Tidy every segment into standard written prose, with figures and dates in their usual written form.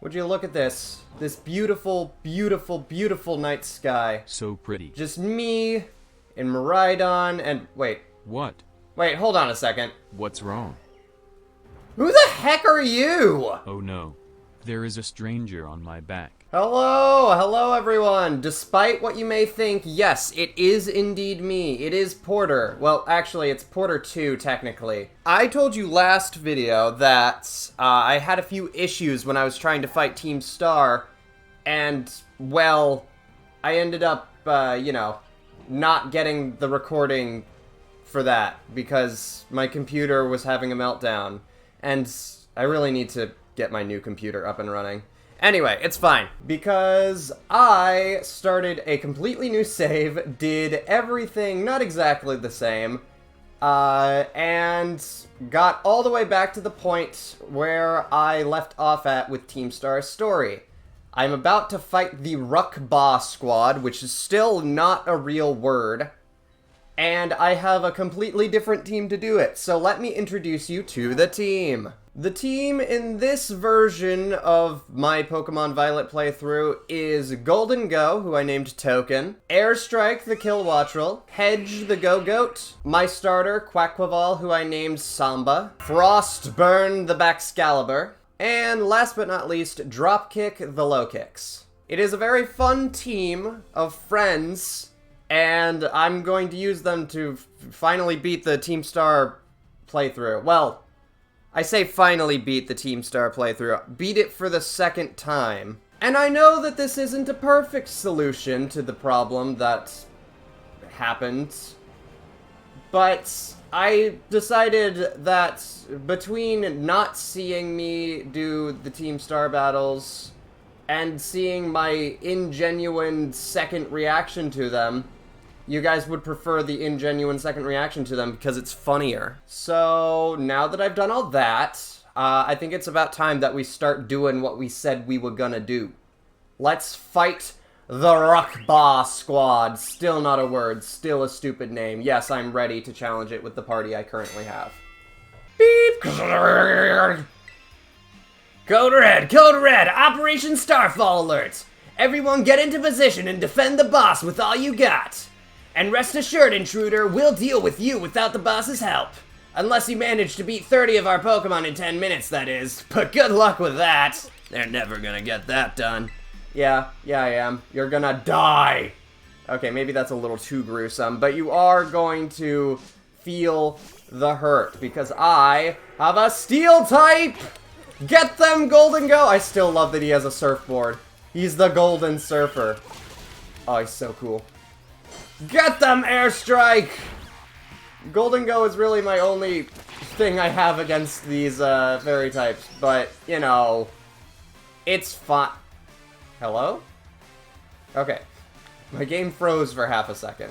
Would you look at this? This beautiful, beautiful, beautiful night sky. So pretty. Just me and Maridon and... Wait. What? Wait, hold on a second. What's wrong? Who the heck are you? Oh no. There is a stranger on my back. Hello, hello everyone. Despite what you may think, yes, it is indeed me. It is Porter. Well, actually, it's Porter 2, technically. I told you last video that I had a few issues when I was trying to fight Team Star, and, well, I ended up, you know, not getting the recording for that, because my computer was having a meltdown, and I really need to get my new computer up and running. Anyway, it's fine, because I started a completely new save, did everything not exactly the same, and got all the way back to the point where I left off at with Team Star's story. I'm about to fight the Ruckba squad, which is still not a real word, and I have a completely different team to do it, so let me introduce you to the team. The team in this version of my Pokemon Violet playthrough is Golden Go, who I named Token, Airstrike the Kilowattrel, Hedge the Go-Goat, my starter Quackquaval, who I named Samba, Frostburn the Baxcalibur, and last but not least, Dropkick the Low-Kicks. It is a very fun team of friends, and I'm going to use them to finally beat the Team Star playthrough. Well, I say finally beat the Team Star playthrough. Beat it for the second time. And I know that this isn't a perfect solution to the problem that happened, but I decided that between not seeing me do the Team Star battles and seeing my ingenuine second reaction to them, you guys would prefer the ingenuine second reaction to them because it's funnier. So, now that I've done all that, I think it's about time that we start doing what we said we were gonna do. Let's fight the Ruckba squad. Still not a word, still a stupid name. Yes, I'm ready to challenge it with the party I currently have. Beep! Code Red, Operation Starfall Alert! Everyone get into position and defend the boss with all you got. And rest assured, intruder, we'll deal with you without the boss's help. Unless you manage to beat 30 of our Pokemon in 10 minutes, that is. But good luck with that. They're never gonna get that done. Yeah, I am. You're gonna die. Okay, maybe that's a little too gruesome, but you are going to feel the hurt, because I have a Steel type! Get them, Golden Go! I still love that he has a surfboard. He's the Golden Surfer. Oh, he's so cool. Get them, Airstrike! Golden Go is really my only thing I have against these fairy types, but, you know, it's fine. Hello? Okay. My game froze for half a second.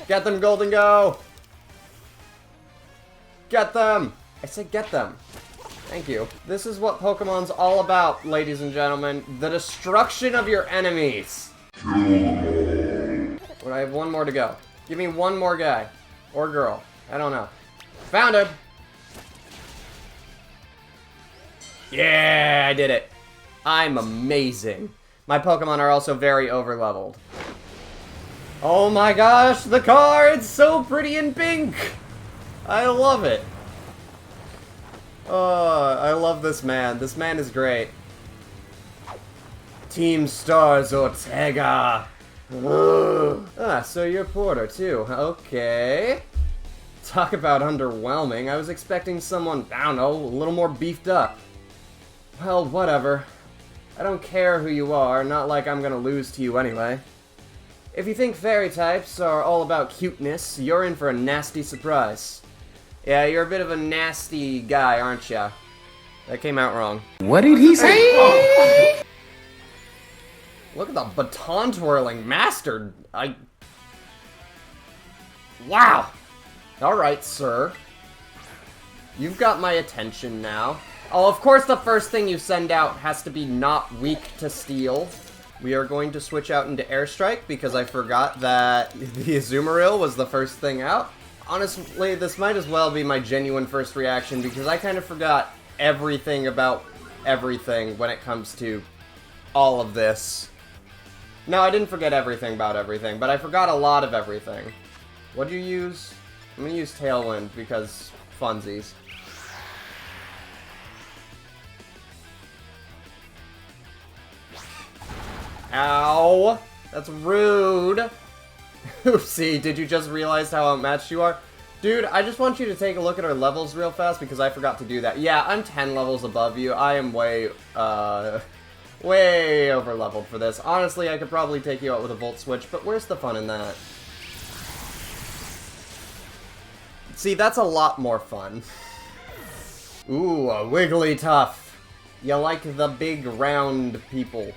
Get them, Golden Go! Get them! I said get them. Thank you. This is what Pokemon's all about, ladies and gentlemen. The destruction of your enemies. But I have one more to go. Give me one more guy. Or girl. I don't know. Found him! Yeah, I did it. I'm amazing. My Pokemon are also very overleveled. Oh my gosh, the car! It's so pretty in pink! I love it. Oh, I love this man. This man is great. Team Stars Ortega. So you're Porter, too. Okay. Talk about underwhelming. I was expecting someone, I don't know, a little more beefed up. Well, whatever. I don't care who you are, not like I'm gonna lose to you anyway. If you think fairy types are all about cuteness, you're in for a nasty surprise. Yeah, you're a bit of a nasty guy, aren't ya? That came out wrong. What did he say? Look at the baton twirling master. Wow. Alright, sir. You've got my attention now. Oh, of course the first thing you send out has to be not weak to steel. We are going to switch out into Airstrike because I forgot that the Azumarill was the first thing out. Honestly, this might as well be my genuine first reaction because I kind of forgot everything about everything when it comes to all of this. No, I didn't forget everything about everything, but I forgot a lot of everything. What'd you use? I'm gonna use Tailwind because funsies. Ow! That's rude! Oopsie, did you just realize how outmatched you are? Dude, I just want you to take a look at our levels real fast because I forgot to do that. Yeah, I'm 10 levels above you. I am way over leveled for this. Honestly, I could probably take you out with a Volt Switch, but where's the fun in that? See, that's a lot more fun. Ooh, a Wigglytuff. You like the big round people.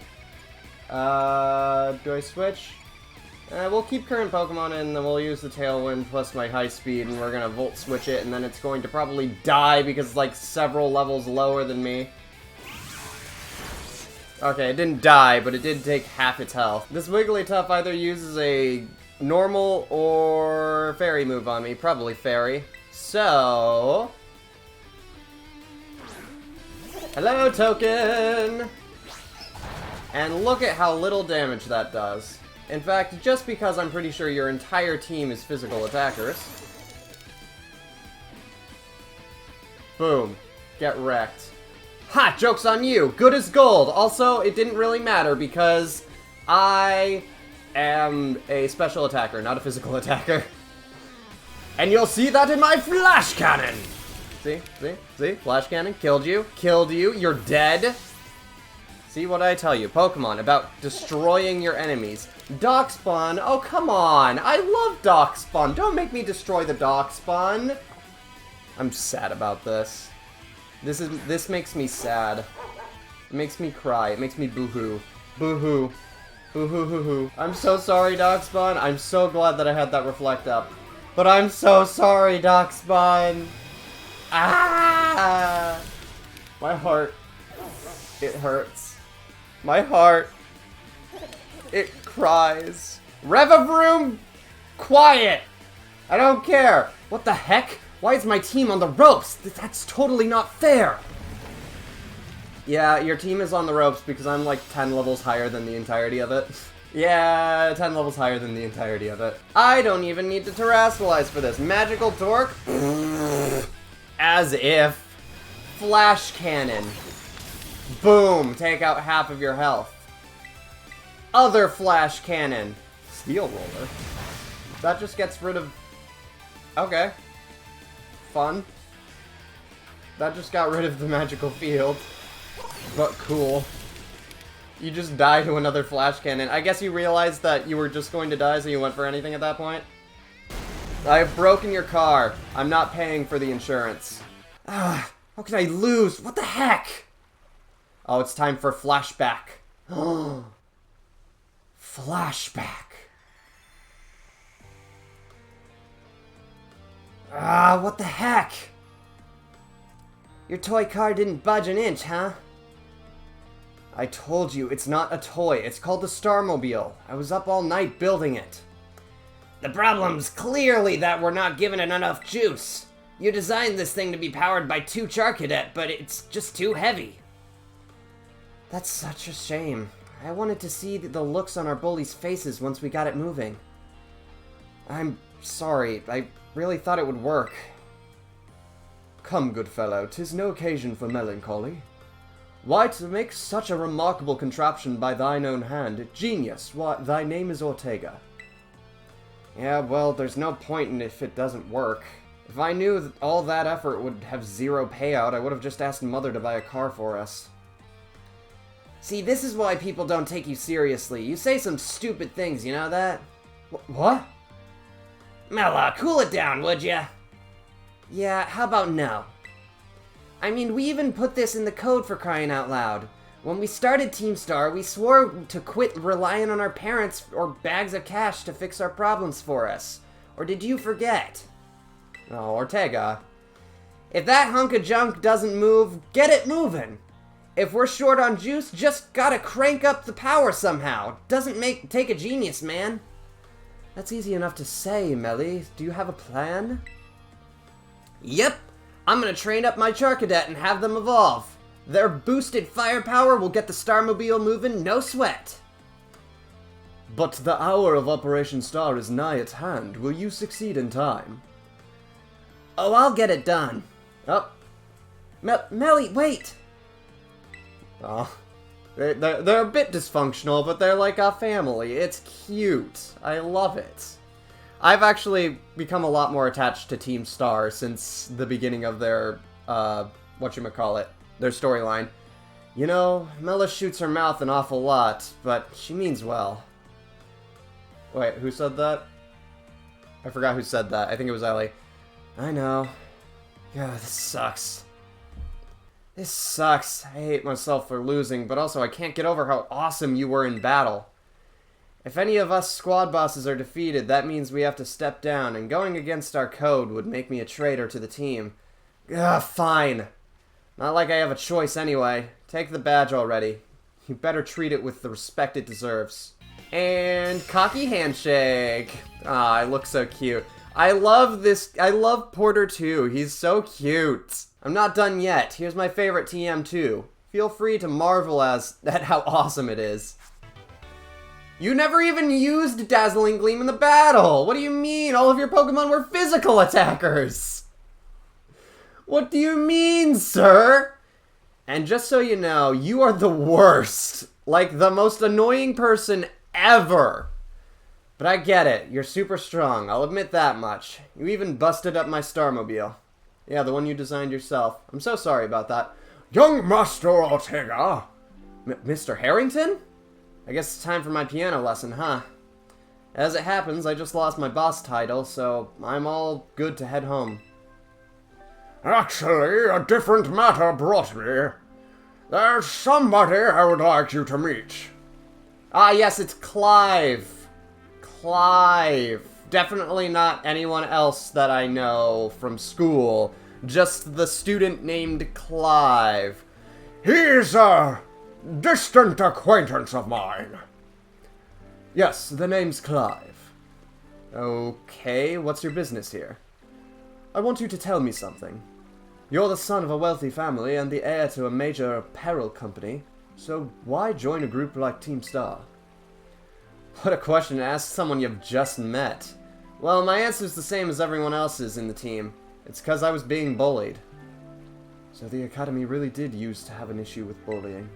Do I switch? We'll keep current Pokemon in, and then we'll use the Tailwind plus my high speed, and we're gonna Volt Switch it, and then it's going to probably die because it's like several levels lower than me. Okay, it didn't die, but it did take half its health. This Wigglytuff either uses a normal or fairy move on me. Probably fairy. So... hello, Token! And look at how little damage that does. In fact, just because I'm pretty sure your entire team is physical attackers. Boom. Get wrecked. Ha! Joke's on you! Good as gold! Also, it didn't really matter because I am a special attacker, not a physical attacker. And you'll see that in my Flash Cannon! See? See? See? Flash Cannon killed you. Killed you. You're dead. See what I tell you, Pokemon, about destroying your enemies. Darkspawn? Oh, come on! I love Darkspawn! Don't make me destroy the Darkspawn! I'm sad about this. This makes me sad. It makes me cry. It makes me boo-hoo. Boo-hoo. Boo-hoo-hoo-hoo. I'm so sorry, Darkspawn. I'm so glad that I had that reflect up. But I'm so sorry, Darkspawn! Ah! My heart. It hurts. My heart. It cries. Revavroom! Quiet! I don't care! What the heck? Why is my team on the ropes? That's totally not fair! Yeah, your team is on the ropes because I'm like 10 levels higher than the entirety of it. Yeah, 10 levels higher than the entirety of it. I don't even need to Terrasilize for this. Magical Torque? As if. Flash Cannon. Boom! Take out half of your health. Other Flash Cannon. Steel Roller. That just gets rid of... okay. Fun. That just got rid of the magical field. But cool. You just die to another Flash Cannon. I guess you realized that you were just going to die, so you went for anything at that point? I have broken your car. I'm not paying for the insurance. Ah, how can I lose? What the heck? Oh, it's time for flashback. Flashback. Ah, what the heck? Your toy car didn't budge an inch, huh? I told you, it's not a toy. It's called the Starmobile. I was up all night building it. The problem's clearly that we're not giving it enough juice. You designed this thing to be powered by 2 Charcadet, but it's just too heavy. That's such a shame. I wanted to see the looks on our bullies' faces once we got it moving. I'm sorry. I really thought it would work. Come, good fellow, 'tis no occasion for melancholy. Why, to make such a remarkable contraption by thine own hand, genius, why, thy name is Ortega. Yeah, well, there's no point in if it doesn't work. If I knew that all that effort would have 0 payout, I would have just asked Mother to buy a car for us. See, this is why people don't take you seriously. You say some stupid things, you know that? What? Mela, cool it down, would ya? Yeah, how about no? I mean, we even put this in the code, for crying out loud. When we started Team Star, we swore to quit relying on our parents or bags of cash to fix our problems for us. Or did you forget? Oh, Ortega. If that hunk of junk doesn't move, get it moving. If we're short on juice, just gotta crank up the power somehow. Doesn't take a genius, man. That's easy enough to say, Melly. Do you have a plan? Yep. I'm gonna train up my Charcadet and have them evolve. Their boosted firepower will get the Starmobile moving, no sweat. But the hour of Operation Star is nigh at hand. Will you succeed in time? Oh, I'll get it done. Oh. Melly, wait! Oh. They're a bit dysfunctional, but they're like a family. It's cute. I love it. I've actually become a lot more attached to Team Star since the beginning of their, whatchamacallit, their storyline. You know, Mela shoots her mouth an awful lot, but she means well. Wait, who said that? I forgot who said that. I think it was Ellie. I know. God, this sucks. This sucks. I hate myself for losing, but also I can't get over how awesome you were in battle. If any of us squad bosses are defeated, that means we have to step down, and going against our code would make me a traitor to the team. Ugh, fine. Not like I have a choice anyway. Take the badge already. You better treat it with the respect it deserves. And cocky handshake. Ah, I look so cute. I love this. I love Porter too. He's so cute. I'm not done yet. Here's my favorite TM2. Feel free to marvel at how awesome it is. You never even used Dazzling Gleam in the battle! What do you mean? All of your Pokemon were physical attackers! What do you mean, sir? And just so you know, you are the worst. Like, the most annoying person ever. But I get it. You're super strong. I'll admit that much. You even busted up my Starmobile. Yeah, the one you designed yourself. I'm so sorry about that. Young Master Ortega! Mr. Harrington? I guess it's time for my piano lesson, huh? As it happens, I just lost my boss title, so I'm all good to head home. Actually, a different matter brought me. There's somebody I would like you to meet. Ah, yes, it's Clive. Clive. Definitely not anyone else that I know from school. Just the student named Clive. He's a distant acquaintance of mine. Yes, the name's Clive. Okay, what's your business here? I want you to tell me something. You're the son of a wealthy family and the heir to a major apparel company, so why join a group like Team Star? What a question to ask someone you've just met. Well, my answer's the same as everyone else's in the team. It's 'cause I was being bullied. So the Academy really did used to have an issue with bullying.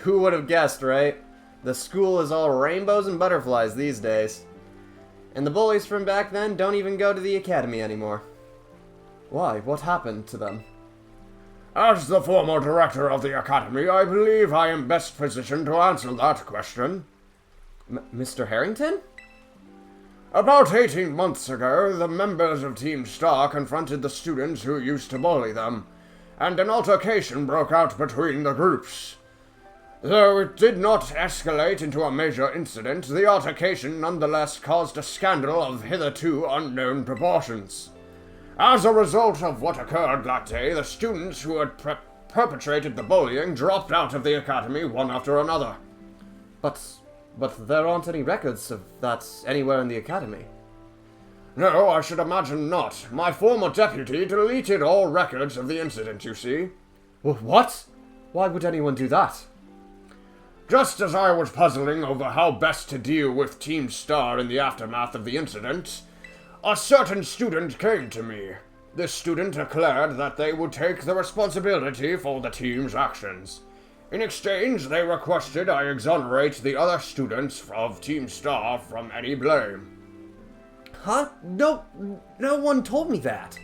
Who would have guessed, right? The school is all rainbows and butterflies these days. And the bullies from back then don't even go to the Academy anymore. Why? What happened to them? As the former director of the Academy, I believe I am best positioned to answer that question. Mr. Harrington? About 18 months ago, the members of Team Star confronted the students who used to bully them, and an altercation broke out between the groups. Though it did not escalate into a major incident, the altercation nonetheless caused a scandal of hitherto unknown proportions. As a result of what occurred that day, the students who had perpetrated the bullying dropped out of the Academy one after another. But there aren't any records of that anywhere in the Academy. No, I should imagine not. My former deputy deleted all records of the incident, you see. What? Why would anyone do that? Just as I was puzzling over how best to deal with Team Star in the aftermath of the incident, a certain student came to me. This student declared that they would take the responsibility for the team's actions. In exchange, they requested I exonerate the other students of Team Star from any blame. Huh? No one told me that.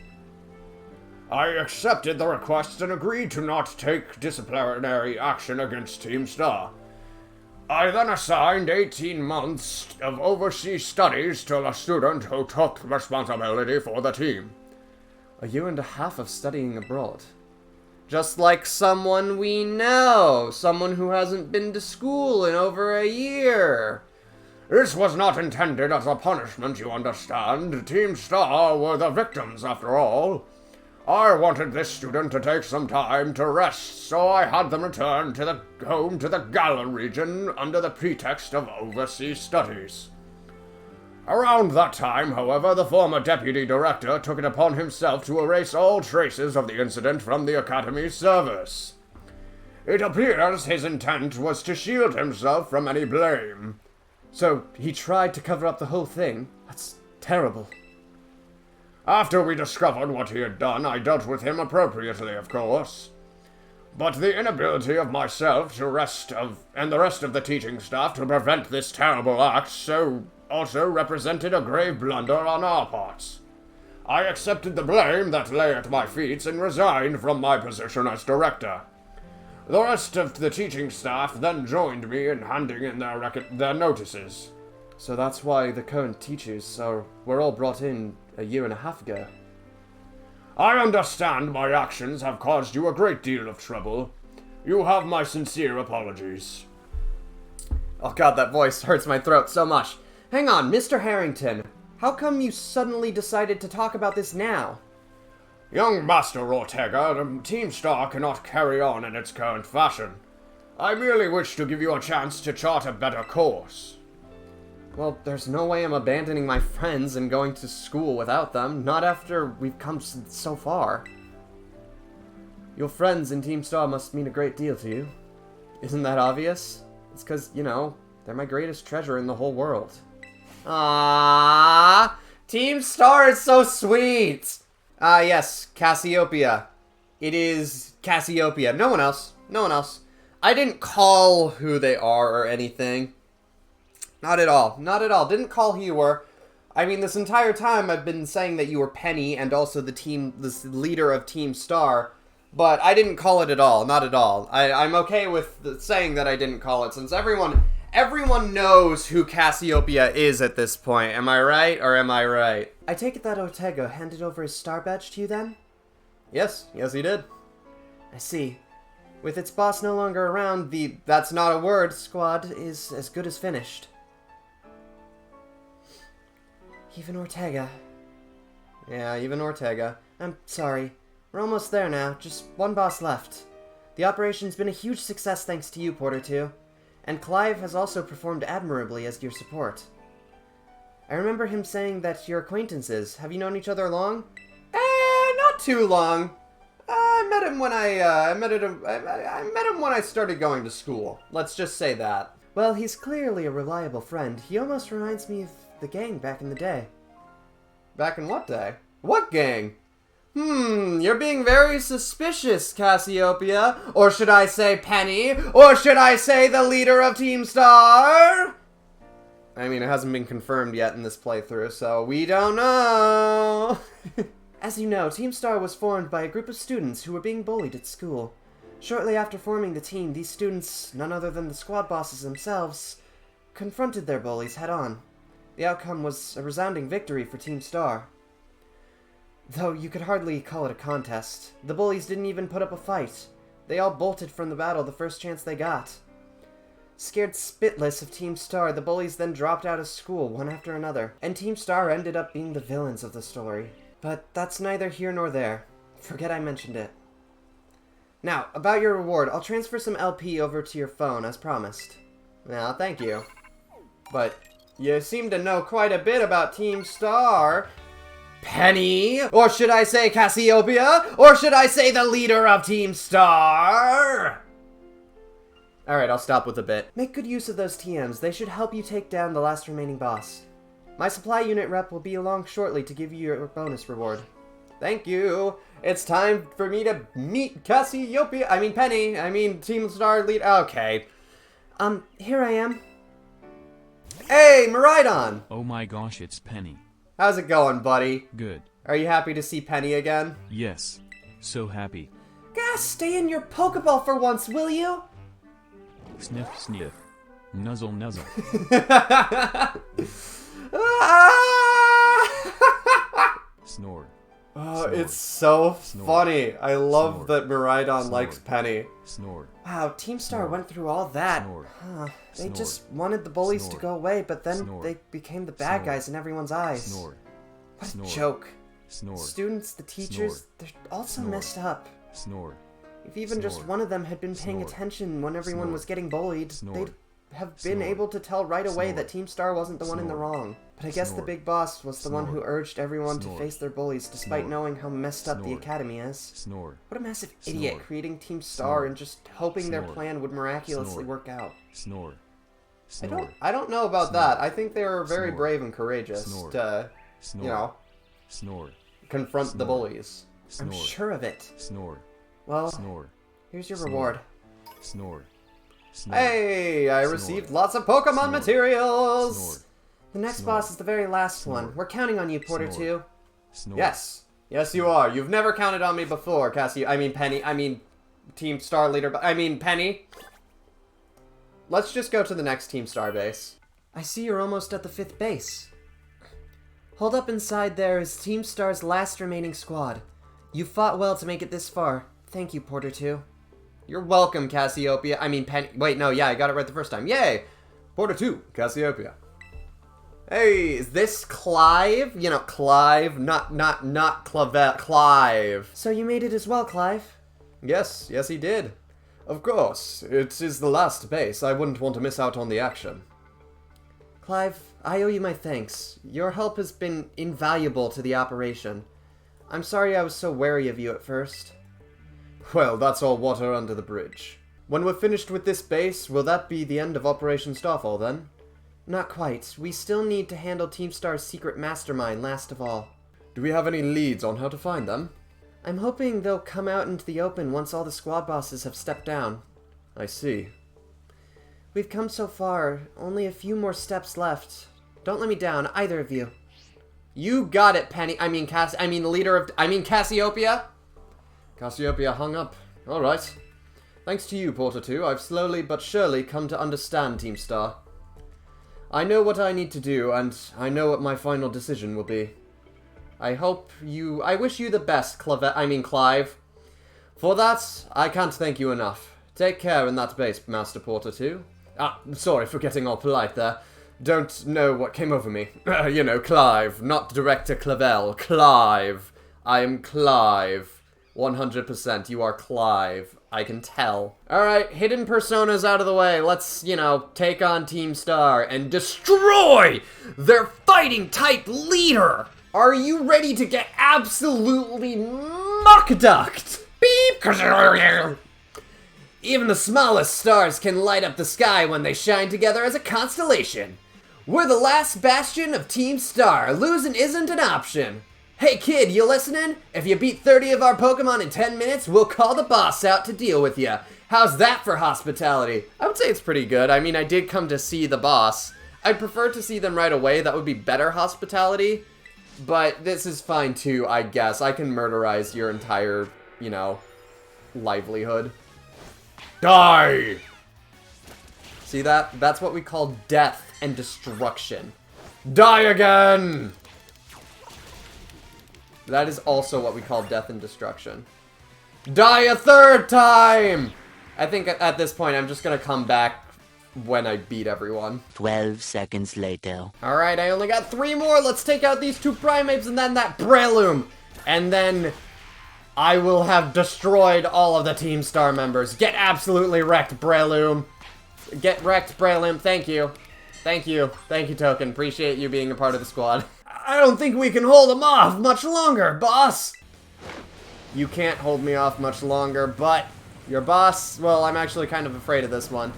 I accepted the request and agreed to not take disciplinary action against Team Star. I then assigned 18 months of overseas studies to a student who took responsibility for the team. A year and a half of studying abroad. Just like someone we know. Someone who hasn't been to school in over a year. This was not intended as a punishment, you understand. Team Star were the victims, after all. I wanted this student to take some time to rest, so I had them return home to the Galar region under the pretext of overseas studies. Around that time, however, the former deputy director took it upon himself to erase all traces of the incident from the Academy's servers. It appears his intent was to shield himself from any blame. So he tried to cover up the whole thing? That's terrible. After we discovered what he had done, I dealt with him appropriately, of course. But the inability of myself and the rest of the teaching staff to prevent this terrible act also represented a grave blunder on our parts. I accepted the blame that lay at my feet and resigned from my position as director. The rest of the teaching staff then joined me in handing in their notices. So that's why the current teachers were all brought in a year and a half ago. I understand my actions have caused you a great deal of trouble. You have my sincere apologies. Oh god, that voice hurts my throat so much. Hang on, Mr. Harrington. How come you suddenly decided to talk about this now? Young Master Ortega, Team Star cannot carry on in its current fashion. I merely wish to give you a chance to chart a better course. Well, there's no way I'm abandoning my friends and going to school without them, not after we've come so far. Your friends in Team Star must mean a great deal to you. Isn't that obvious? It's because, they're my greatest treasure in the whole world. Aww, Team Star is so sweet! Yes, Cassiopeia. It is Cassiopeia. No one else. No one else. I didn't call who they are or anything. Not at all. Not at all. Didn't call who you were. I mean, this entire time I've been saying that you were Penny and also the leader of Team Star, but I didn't call it at all. Not at all. I'm okay with saying that I didn't call it, since everyone knows who Cassiopeia is at this point. Am I right, or am I right? I take it that Ortega handed over his star badge to you then? Yes. Yes, he did. I see. With its boss no longer around, the That's Not a Word squad is as good as finished. Even Ortega. Yeah, even Ortega. I'm sorry. We're almost there now. Just one boss left. The operation's been a huge success thanks to you, Porter 2. And Clive has also performed admirably as your support. I remember him saying that you're acquaintances. Have you known each other long? Not too long. I met him when I met him when I started going to school. Let's just say that. Well, he's clearly a reliable friend. He almost reminds me of the gang back in the day. Back in what day? What gang? You're being very suspicious, Cassiopeia. Or should I say Penny? Or should I say the leader of Team Star? I mean, it hasn't been confirmed yet in this playthrough, so we don't know. As you know, Team Star was formed by a group of students who were being bullied at school. Shortly after forming the team, these students, none other than the squad bosses themselves, confronted their bullies head-on. The outcome was a resounding victory for Team Star. Though you could hardly call it a contest. The bullies didn't even put up a fight. They all bolted from the battle the first chance they got. Scared spitless of Team Star, the bullies then dropped out of school one after another, and Team Star ended up being the villains of the story. But that's neither here nor there. Forget I mentioned it. Now, about your reward, I'll transfer some LP over to your phone, as promised. Now, thank you. But you seem to know quite a bit about Team Star. Penny? Or should I say Cassiopeia? Or should I say the leader of Team Star? Alright, I'll stop with a bit. Make good use of those TMs. They should help you take down the last remaining boss. My supply unit rep will be along shortly to give you your bonus reward. Thank you. It's time for me to meet Penny. Team Star lead. Okay. Here I am. Hey, Maridon! Oh my gosh, it's Penny. How's it going, buddy? Good. Are you happy to see Penny again? Yes. So happy. Guys, stay in your Pokeball for once, will you? Sniff, sniff. Nuzzle, nuzzle. Snore. Oh, Snore. it's so Snore. funny. I love Snore. that Maridon Snore. likes Penny. Snore. Wow, Team Star Snore. went through all that. Snore. They Snore. just wanted the bullies Snore. to go away, but then Snore. they became the bad Snore. guys in everyone's eyes. Snore. What a Snore. joke. Snore. Students, the teachers, they're also Snore. messed up. Snore. If even just Snore. one of them had been paying Snore. attention when everyone Snore. was getting bullied, Snore. they'd have been able to tell right away that Team Star wasn't the one in the wrong. But I guess the big boss was the one who urged everyone to face their bullies despite knowing how messed up the academy is. What a massive idiot creating Team Star and just hoping their plan would miraculously work out. I don't know about that. I think they were very brave and courageous to, you know, confront the bullies. I'm sure of it. Well, here's your reward. Hey, I received lots of Pokemon materials! The next boss is the very last one. We're counting on you, Porter 2. Yes. Yes, you are. You've never counted on me before, Cassie. I mean, Penny. I mean, Team Star Leader. I mean, Penny. Let's just go to the next Team Star base. I see you're almost at the 5th base. Hold up inside there is Team Star's last remaining squad. You fought well to make it this far. Thank you, Porter 2. You're welcome, Cassiopeia. I mean, Penny. Wait, no, yeah, I got it right the first time. Yay! Porter 2, Cassiopeia. Hey, is this Clive? You know, Clive, not Clavel, Clive. So you made it as well, Clive? Yes, he did. Of course, it is the last base. I wouldn't want to miss out on the action. Clive, I owe you my thanks. Your help has been invaluable to the operation. I'm sorry I was so wary of you at first. Well, that's all water under the bridge. When we're finished with this base, will that be the end of Operation Starfall then? Not quite. We still need to handle Team Star's secret mastermind last of all. Do we have any leads on how to find them? I'm hoping they'll come out into the open once all the squad bosses have stepped down. I see. We've come so far. Only a few more steps left. Don't let me down, either of you. You got it, Penny. I mean, Cassiopeia? Cassiopeia hung up. Alright. Thanks to you, Porter 2, I've slowly but surely come to understand Team Star. I know what I need to do, and I know what my final decision will be. I wish you the best, Clive. For that, I can't thank you enough. Take care in that base, Master Porter 2. Sorry for getting all polite there. Don't know what came over me. You know, Clive, not Director Clavel. Clive. I am Clive. 100%, you are Clive. I can tell. Alright, hidden personas out of the way. Let's, you know, take on Team Star and destroy their fighting type leader! Are you ready to get absolutely muck-ducked? Beep! Even the smallest stars can light up the sky when they shine together as a constellation. We're the last bastion of Team Star. Losing isn't an option. Hey kid, you listening? If you beat 30 of our Pokemon in 10 minutes, we'll call the boss out to deal with you. How's that for hospitality? I would say it's pretty good. I mean, I did come to see the boss. I'd prefer to see them right away. That would be better hospitality. But this is fine too, I guess. I can murderize your entire, you know, livelihood. Die! See that? That's what we call death and destruction. Die again! That is also what we call death and destruction. Die a third time! I think at this point I'm just gonna come back when I beat everyone. 12 seconds later. Alright, I only got 3 more. Let's take out these 2 primates and then that Breloom. And then I will have destroyed all of the Team Star members. Get absolutely wrecked, Breloom. Get wrecked, Breloom. Thank you. Thank you. Thank you, Token. Appreciate you being a part of the squad. I don't think we can hold him off much longer, boss! You can't hold me off much longer, but your boss, well, I'm actually kind of afraid of this one.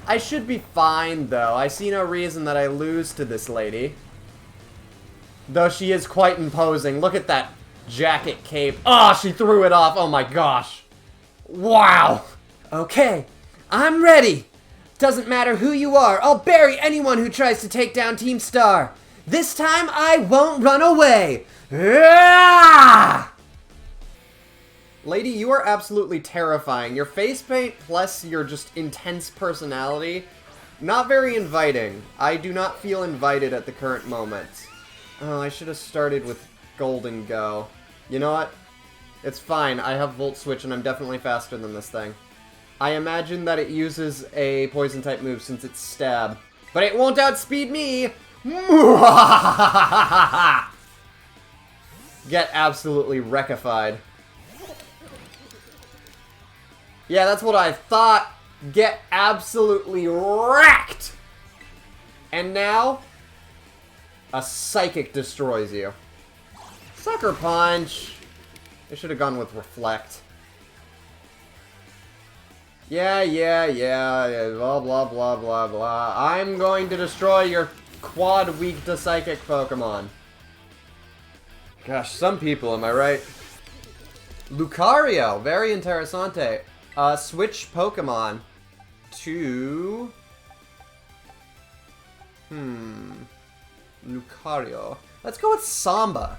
I should be fine, though. I see no reason that I lose to this lady. Though she is quite imposing. Look at that jacket cape. Oh, she threw it off. Oh my gosh. Wow. Okay, I'm ready. Doesn't matter who you are. I'll bury anyone who tries to take down Team Star. This time, I won't run away! Ah! Lady, you are absolutely terrifying. Your face paint plus your just intense personality, not very inviting. I do not feel invited at the current moment. Oh, I should have started with Golden Go. You know what? It's fine. I have Volt Switch and I'm definitely faster than this thing. I imagine that it uses a poison type move since it's Stab. But it won't outspeed me! Get absolutely wreckified. Yeah, that's what I thought. Get absolutely wrecked! And now, a Psychic destroys you. Sucker Punch! I should have gone with Reflect. Yeah, blah, blah, blah, blah, blah. I'm going to destroy your quad weak to Psychic Pokemon. Gosh, some people, am I right? Lucario, very interessante. Switch Pokemon to... Lucario. Let's go with Samba.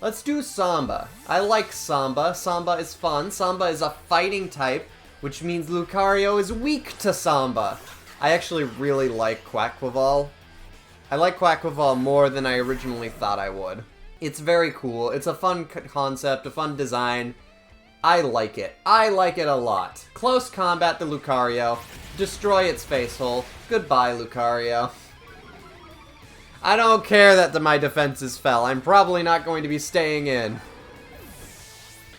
Let's do Samba. I like Samba. Samba is fun. Samba is a fighting type, which means Lucario is weak to Samba. I actually really like Quaquaval. I like Quaquaval more than I originally thought I would. It's very cool. It's a fun concept, a fun design. I like it. I like it a lot. Close combat to Lucario. Destroy its face hole. Goodbye, Lucario. I don't care that my defenses fell. I'm probably not going to be staying in.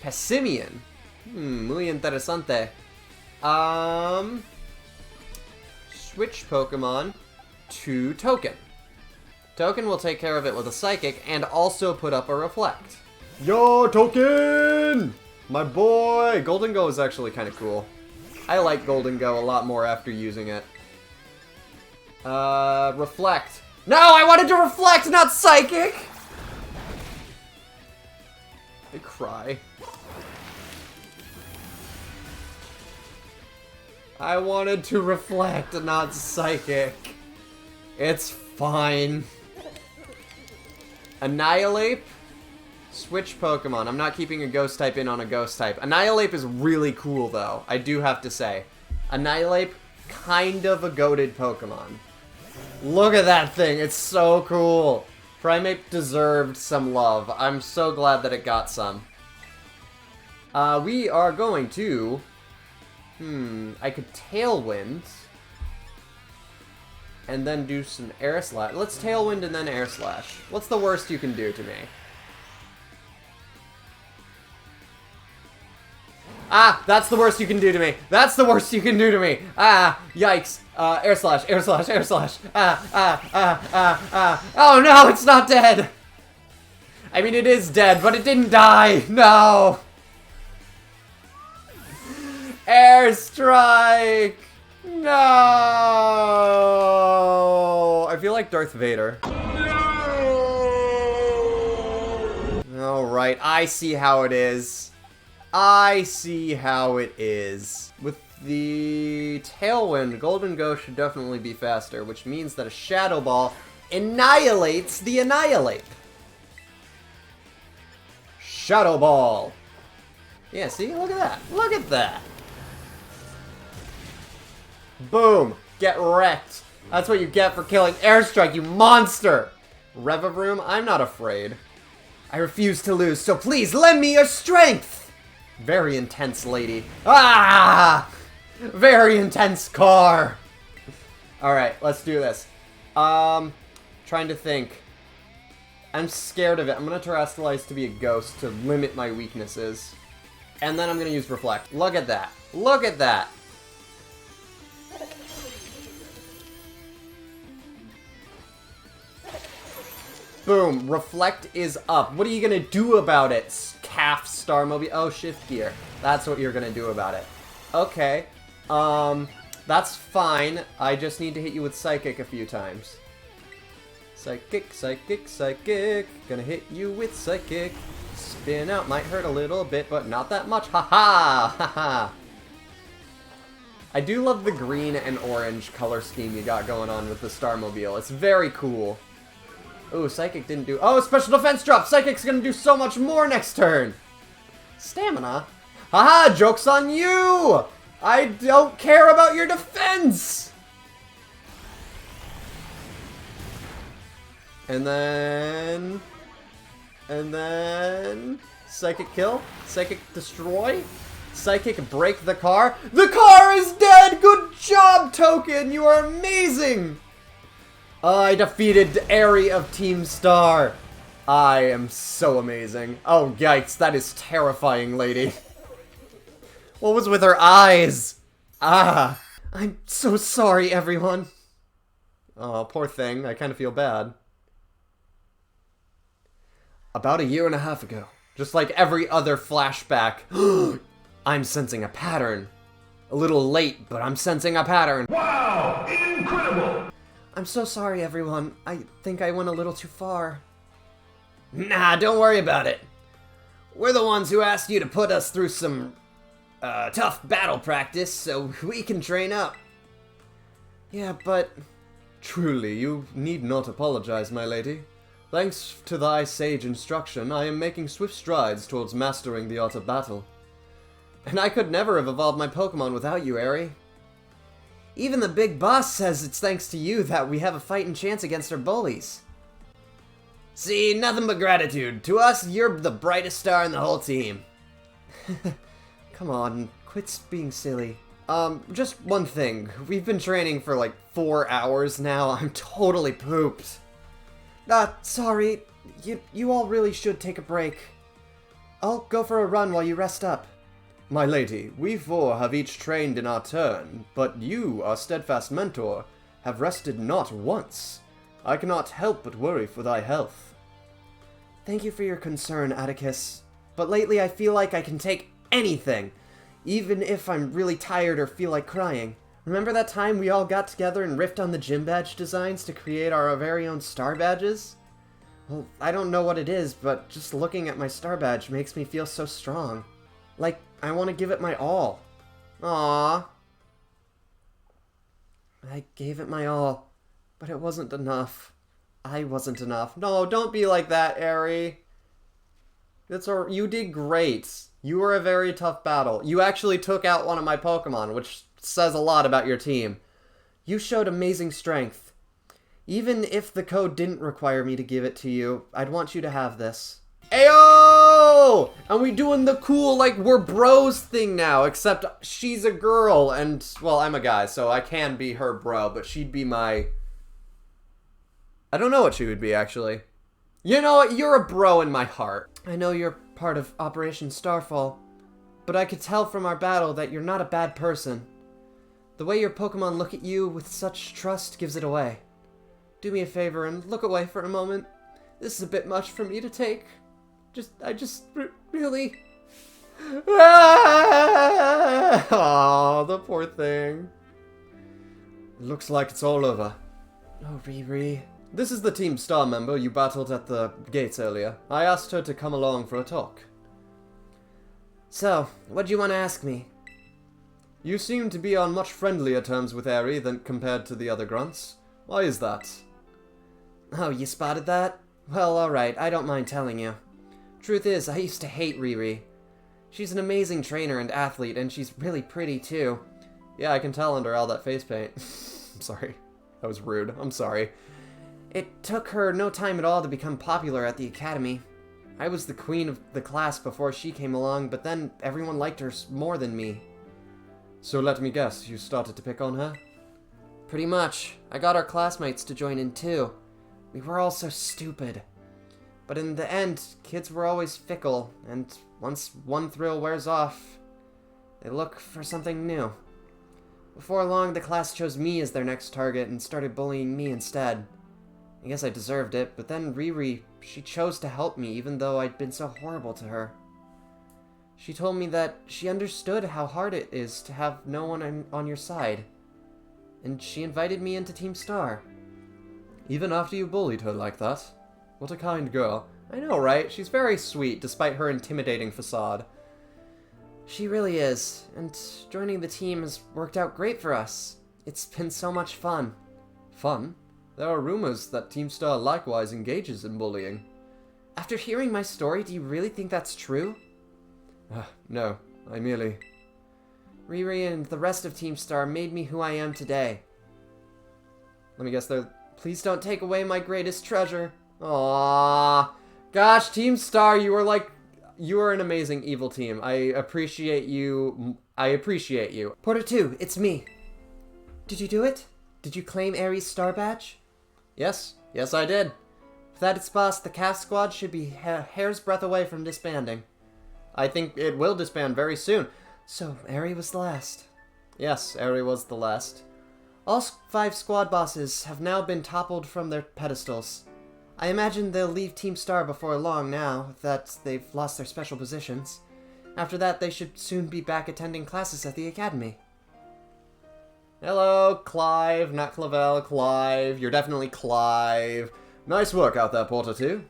Passimian. Muy interesante. Switch Pokemon to Token. Token will take care of it with a Psychic and also put up a Reflect. Yo, Token! My boy! Golden Go is actually kind of cool. I like Golden Go a lot more after using it. Reflect. No, I wanted to Reflect, not Psychic! I cry. I wanted to Reflect, not Psychic. It's fine. Annihilate. Switch Pokemon. I'm not keeping a Ghost type in on a Ghost type. Annihilate is really cool, though. I do have to say. Annihilate, kind of a goated Pokemon. Look at that thing. It's so cool. Primeape deserved some love. I'm so glad that it got some. We are going to... I could Tailwind. And then do some Air Slash. Let's Tailwind and then Air Slash. What's the worst you can do to me? Ah, that's the worst you can do to me. That's the worst you can do to me. Ah, yikes. Air Slash, Air Slash, Air Slash. Oh no, it's not dead. I mean, it is dead, but it didn't die. No. Air Strike. No. I feel like Darth Vader. Alright, I see how it is. I see how it is. With the Tailwind, Golden Go should definitely be faster, which means that a Shadow Ball annihilates the Annihilate. Shadow Ball. Yeah, see? Look at that. Look at that. Boom. Get wrecked. That's what you get for killing Airstrike, you monster. Revavroom, I'm not afraid. I refuse to lose, so please lend me your strength. Very intense, lady. Ah! Very intense car. Alright, let's do this. Trying to think. I'm scared of it. I'm gonna Terastallize to be a ghost to limit my weaknesses. And then I'm gonna use Reflect. Look at that. Look at that. Boom. Reflect is up. What are you gonna do about it? Calf Starmobile. Oh, Shift Gear. That's what you're gonna do about it. Okay. That's fine. I just need to hit you with Psychic a few times. Psychic, Psychic, Psychic. Gonna hit you with Psychic. Spin out might hurt a little bit, but not that much. Haha! Haha! I do love the green and orange color scheme you got going on with the Starmobile. It's very cool. Ooh, Psychic didn't do... Oh, special defense drop! Psychic's gonna do so much more next turn! Stamina? Haha! Joke's on you! I don't care about your defense! And then... Psychic kill? Psychic destroy? Psychic break the car? The car is dead! Good job, Token! You are amazing! I defeated Aerie of Team Star. I am so amazing. Oh, yikes. That is terrifying, lady. What was with her eyes? Ah. I'm so sorry, everyone. Oh, poor thing. I kind of feel bad. About a year and a half ago, just like every other flashback, I'm sensing a pattern. A little late, but I'm sensing a pattern. Wow! Incredible! I'm so sorry, everyone. I think I went a little too far. Nah, don't worry about it. We're the ones who asked you to put us through some tough battle practice so we can train up. Yeah, but... Truly, you need not apologize, my lady. Thanks to thy sage instruction, I am making swift strides towards mastering the art of battle. And I could never have evolved my Pokemon without you, Aerie. Even the big boss says it's thanks to you that we have a fighting chance against our bullies. See, nothing but gratitude. To us, you're the brightest star in the whole team. Come on, quit being silly. Just one thing. We've been training for like 4 hours now. I'm totally pooped. Sorry. You all really should take a break. I'll go for a run while you rest up. My lady, we 4 have each trained in our turn, but you, our steadfast mentor, have rested not once. I cannot help but worry for thy health. Thank you for your concern, Atticus. But lately I feel like I can take anything, even if I'm really tired or feel like crying. Remember that time we all got together and riffed on the gym badge designs to create our very own star badges? Well, I don't know what it is, but just looking at my star badge makes me feel so strong. Like, I want to give it my all. Aww. I gave it my all, but it wasn't enough. I wasn't enough. No, don't be like that, Aerie. You did great. You were a very tough battle. You actually took out one of my Pokemon, which says a lot about your team. You showed amazing strength. Even if the code didn't require me to give it to you, I'd want you to have this. Ayo! And we doing the cool, like, we're bros thing now, except she's a girl, and, well, I'm a guy, so I can be her bro, but she'd be my... I don't know what she would be, actually. You know what? You're a bro in my heart. I know you're part of Operation Starfall, but I could tell from our battle that you're not a bad person. The way your Pokemon look at you with such trust gives it away. Do me a favor and look away for a moment. This is a bit much for me to take. Really... Oh, the poor thing. Looks like it's all over. Oh, Riri. This is the Team Star member you battled at the gates earlier. I asked her to come along for a talk. So, what do you want to ask me? You seem to be on much friendlier terms with Aerie than compared to the other grunts. Why is that? Oh, you spotted that? Well, alright, I don't mind telling you. Truth is, I used to hate Riri. She's an amazing trainer and athlete, and she's really pretty, too. Yeah, I can tell under all that face paint. I'm sorry. That was rude. I'm sorry. It took her no time at all to become popular at the academy. I was the queen of the class before she came along, but then everyone liked her more than me. So let me guess, you started to pick on her? Pretty much. I got our classmates to join in, too. We were all so stupid. But in the end, kids were always fickle, and once one thrill wears off, they look for something new. Before long, the class chose me as their next target and started bullying me instead. I guess I deserved it, but then Riri, she chose to help me even though I'd been so horrible to her. She told me that she understood how hard it is to have no one on your side, and she invited me into Team Star. Even after you bullied her like that? What a kind girl. I know, right? She's very sweet, despite her intimidating facade. She really is, and joining the team has worked out great for us. It's been so much fun. Fun? There are rumors that Team Star likewise engages in bullying. After hearing my story, do you really think that's true? No, I merely... Riri and the rest of Team Star made me who I am today. Let me guess, please don't take away my greatest treasure. Aww. Gosh, Team Star, you are an amazing evil team. I appreciate you. Porter 2, it's me. Did you do it? Did you claim Aerie's star badge? Yes, I did. Without its boss, the Calf Squad should be a hair's breadth away from disbanding. I think it will disband very soon. So, Aerie was the last. Yes, Eri was the last. All 5 squad bosses have now been toppled from their pedestals. I imagine they'll leave Team Star before long now that they've lost their special positions. After that, they should soon be back attending classes at the academy. Hello, Clive, not Clavel, Clive. You're definitely Clive. Nice work out there, Porter 2.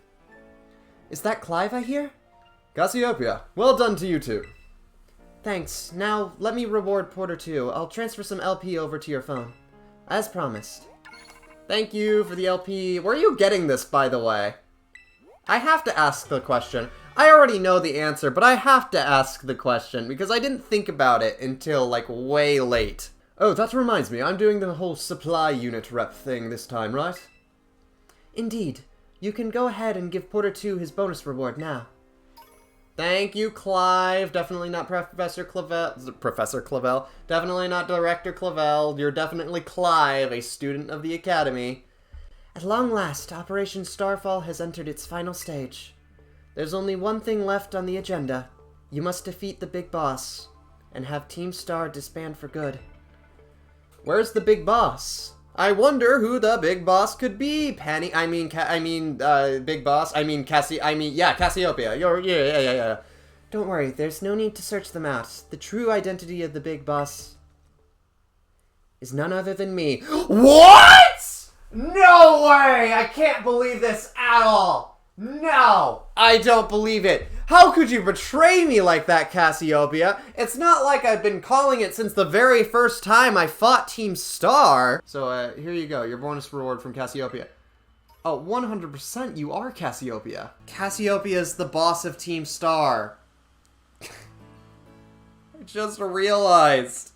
Is that Clive I hear? Cassiopeia, well done to you two. Thanks. Now, let me reward Porter 2. I'll transfer some LP over to your phone. As promised. Thank you for the LP. Where are you getting this, by the way? I have to ask the question. I already know the answer, but I have to ask the question because I didn't think about it until, like, way late. Oh, that reminds me. I'm doing the whole supply unit rep thing this time, right? Indeed. You can go ahead and give Porter 2 his bonus reward now. Thank you, Clive. Definitely not Professor Clavel. Professor Clavel. Definitely not Director Clavel. You're definitely Clive, a student of the Academy. At long last, Operation Starfall has entered its final stage. There's only one thing left on the agenda. You must defeat the big boss, and have Team Star disband for good. Where's the big boss? I wonder who the big boss could be. Big boss. Cassiopeia. Yeah. Don't worry, there's no need to search them out. The true identity of the big boss is none other than me. What? No way! I can't believe this at all. No! I don't believe it. How could you betray me like that, Cassiopeia? It's not like I've been calling it since the very first time I fought Team Star. So, here you go. Your bonus reward from Cassiopeia. Oh, 100% you are Cassiopeia. Cassiopeia's the boss of Team Star. I just realized.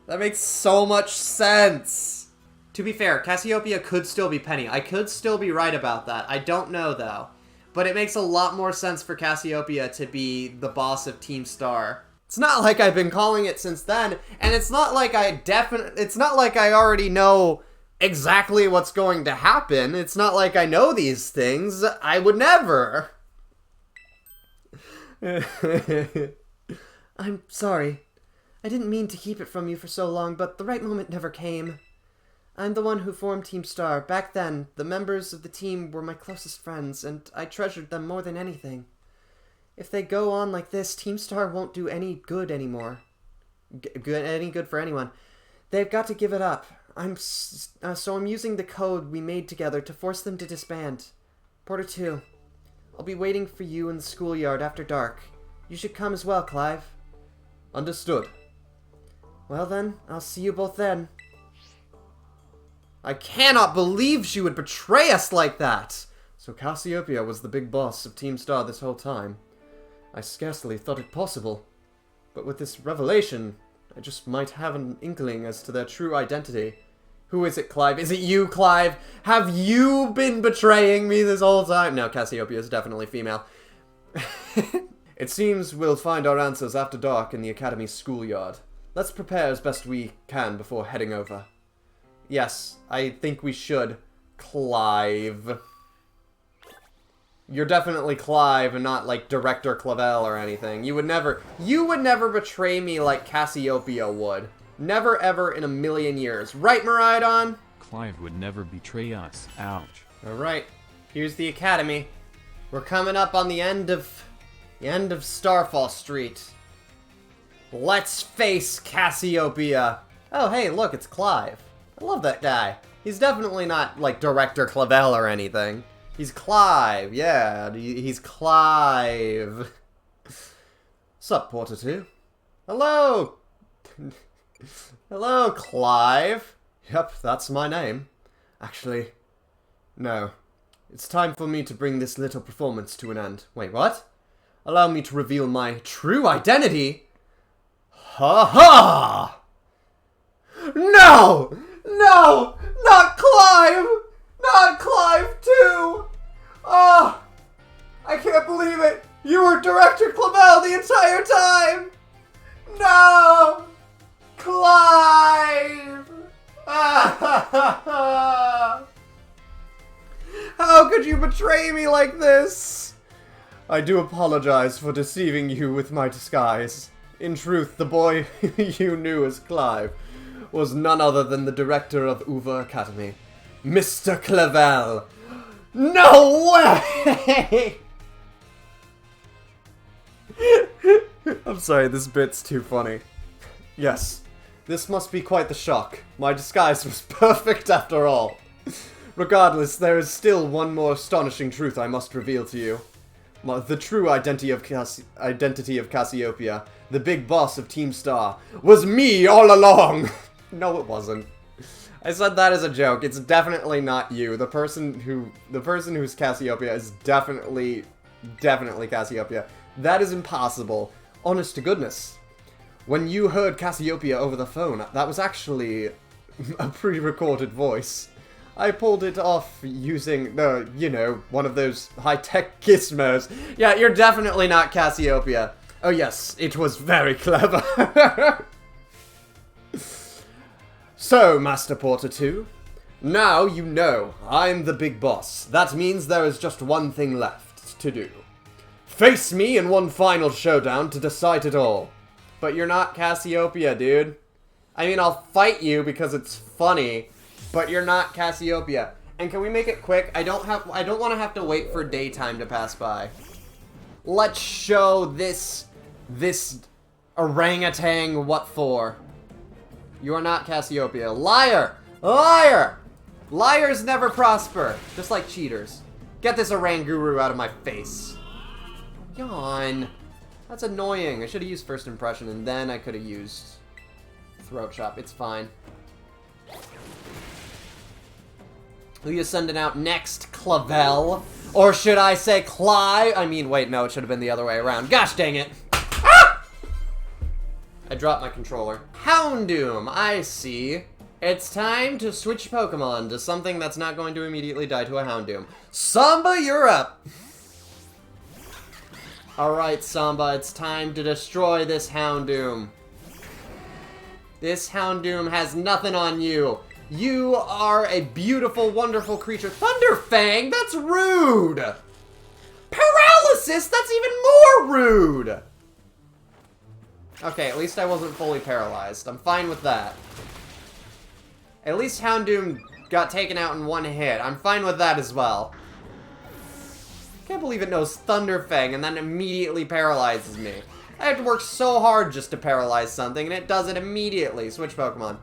That makes so much sense. To be fair, Cassiopeia could still be Penny. I could still be right about that. I don't know, though. But it makes a lot more sense for Cassiopeia to be the boss of Team Star. It's not like I've been calling it since then, and it's not like it's not like I already know exactly what's going to happen. It's not like I know these things. I would never. I'm sorry. I didn't mean to keep it from you for so long, but the right moment never came. I'm the one who formed Team Star. Back then, the members of the team were my closest friends, and I treasured them more than anything. If they go on like this, Team Star won't do any good anymore. Any good for anyone. They've got to give it up. So I'm using the code we made together to force them to disband. Porter 2, I'll be waiting for you in the schoolyard after dark. You should come as well, Clive. Understood. Well then, I'll see you both then. I cannot believe she would betray us like that! So Cassiopeia was the big boss of Team Star this whole time. I scarcely thought it possible. But with this revelation, I just might have an inkling as to their true identity. Who is it, Clive? Is it you, Clive? Have you been betraying me this whole time? No, Cassiopeia is definitely female. It seems we'll find our answers after dark in the Academy's schoolyard. Let's prepare as best we can before heading over. Yes, I think we should. Clive. You're definitely Clive and not like Director Clavel or anything. You would never betray me like Cassiopeia would. Never ever in a million years. Right, Miraidon? Clive would never betray us. Ouch. Alright, here's the Academy. We're coming up on the end of Starfall Street. Let's face Cassiopeia. Oh, hey, look, it's Clive. I love that guy. He's definitely not, like, Director Clavel or anything. He's Clive, yeah. He's Clive. Sup, Porter 2? Hello! Hello, Clive. Yep, that's my name. Actually, no. It's time for me to bring this little performance to an end. Wait, what? Allow me to reveal my true identity? Ha ha! No! No! Not Clive! Not Clive, too! Oh! I can't believe it! You were Director Clavel the entire time! No! Clive! How could you betray me like this? I do apologize for deceiving you with my disguise. In truth, the boy you knew as Clive was none other than the director of Uva Academy, Mr. Clavel. No way! I'm sorry, this bit's too funny. Yes, this must be quite the shock. My disguise was perfect after all. Regardless, there is still one more astonishing truth I must reveal to you. The true identity of Cassiopeia, the big boss of Team Star, was me all along! No, it wasn't. I said that as a joke. It's definitely not you. The person who's Cassiopeia is definitely Cassiopeia. That is impossible. Honest to goodness. When you heard Cassiopeia over the phone, that was actually a pre-recorded voice. I pulled it off using, you know, one of those high-tech gizmos. Yeah, you're definitely not Cassiopeia. Oh yes, it was very clever. So, Master Porter 2, now you know I'm the big boss. That means there is just one thing left to do. Face me in one final showdown to decide it all. But you're not Cassiopeia, dude. I mean, I'll fight you because it's funny, but you're not Cassiopeia. And can we make it quick? I don't want to have to wait for daytime to pass by. Let's show this orangutan what for. You are not Cassiopeia. Liar! Liar! Liars never prosper. Just like cheaters. Get this Oranguru out of my face. Yawn. That's annoying. I should have used first impression and then I could have used throat chop. It's fine. Who you sending out next, Clavel? Or should I say Clive? I mean, wait, no, it should have been the other way around. Gosh dang it. Ah! I dropped my controller. Houndoom, I see. It's time to switch Pokemon to something that's not going to immediately die to a Houndoom. Samba, you're up! Alright, Samba, it's time to destroy this Houndoom. This Houndoom has nothing on you. You are a beautiful, wonderful creature. Thunderfang? That's rude! Paralysis? That's even more rude! Okay, at least I wasn't fully paralyzed. I'm fine with that. At least Houndoom got taken out in one hit. I'm fine with that as well. Can't believe it knows Thunderfang and then immediately paralyzes me. I have to work so hard just to paralyze something, and it does it immediately. Switch Pokemon.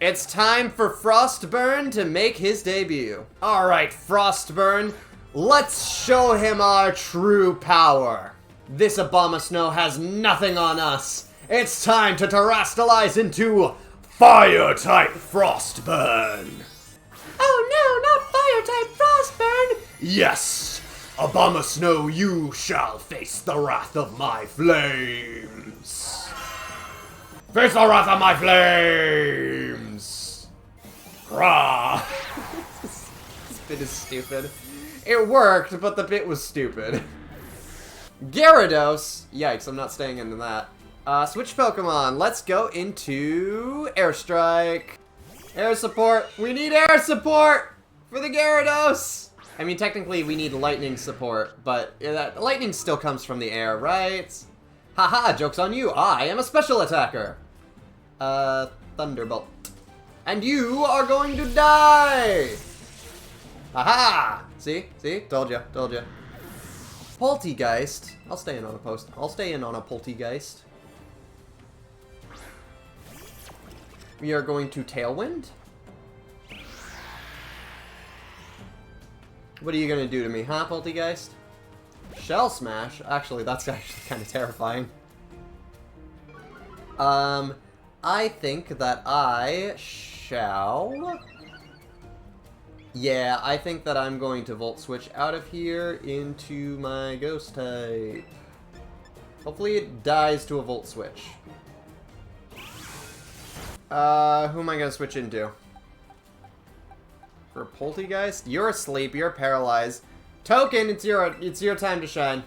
It's time for Frostburn to make his debut. Alright, Frostburn, let's show him our true power. This Abomasnow has nothing on us. It's time to terrastalize into Fire-type Frostburn. Oh no, not Fire-type Frostburn! Yes, Abomasnow, you shall face the wrath of my flames. Face the wrath of my flames! Rah! This bit is stupid. It worked, but the bit was stupid. Gyarados! Yikes, I'm not staying into that. Switch Pokemon. Let's go into Airstrike. Air support. We need air support for the Gyarados! I mean, technically we need lightning support, but lightning still comes from the air, right? Haha, joke's on you. I am a special attacker. Thunderbolt. And you are going to die! Haha! See? See? Told ya. Told ya. Poltegeist. I'll stay in on a Poltegeist. We are going to Tailwind. What are you gonna do to me, huh, Poltegeist? Shell Smash? Actually, that's actually kind of terrifying. I think that I shall... Yeah, I think that I'm going to Volt Switch out of here into my Ghost type. Hopefully it dies to a Volt Switch. Who am I gonna switch into? For Poltegeist? You're asleep, you're paralyzed. Token, it's your time to shine.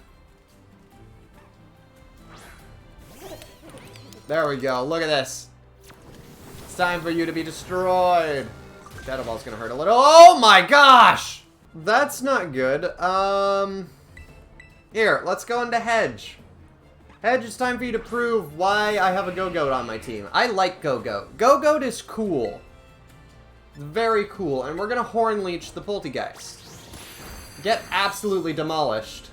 There we go, look at this. It's time for you to be destroyed. Shadow Ball's gonna hurt a little. Oh my gosh! That's not good. Here, let's go into Hedge. Hedge, it's time for you to prove why I have a Go-Goat on my team. I like Go-Goat. Go-Goat is cool. Very cool. And we're gonna Horn Leech the Poltergeist. Get absolutely demolished.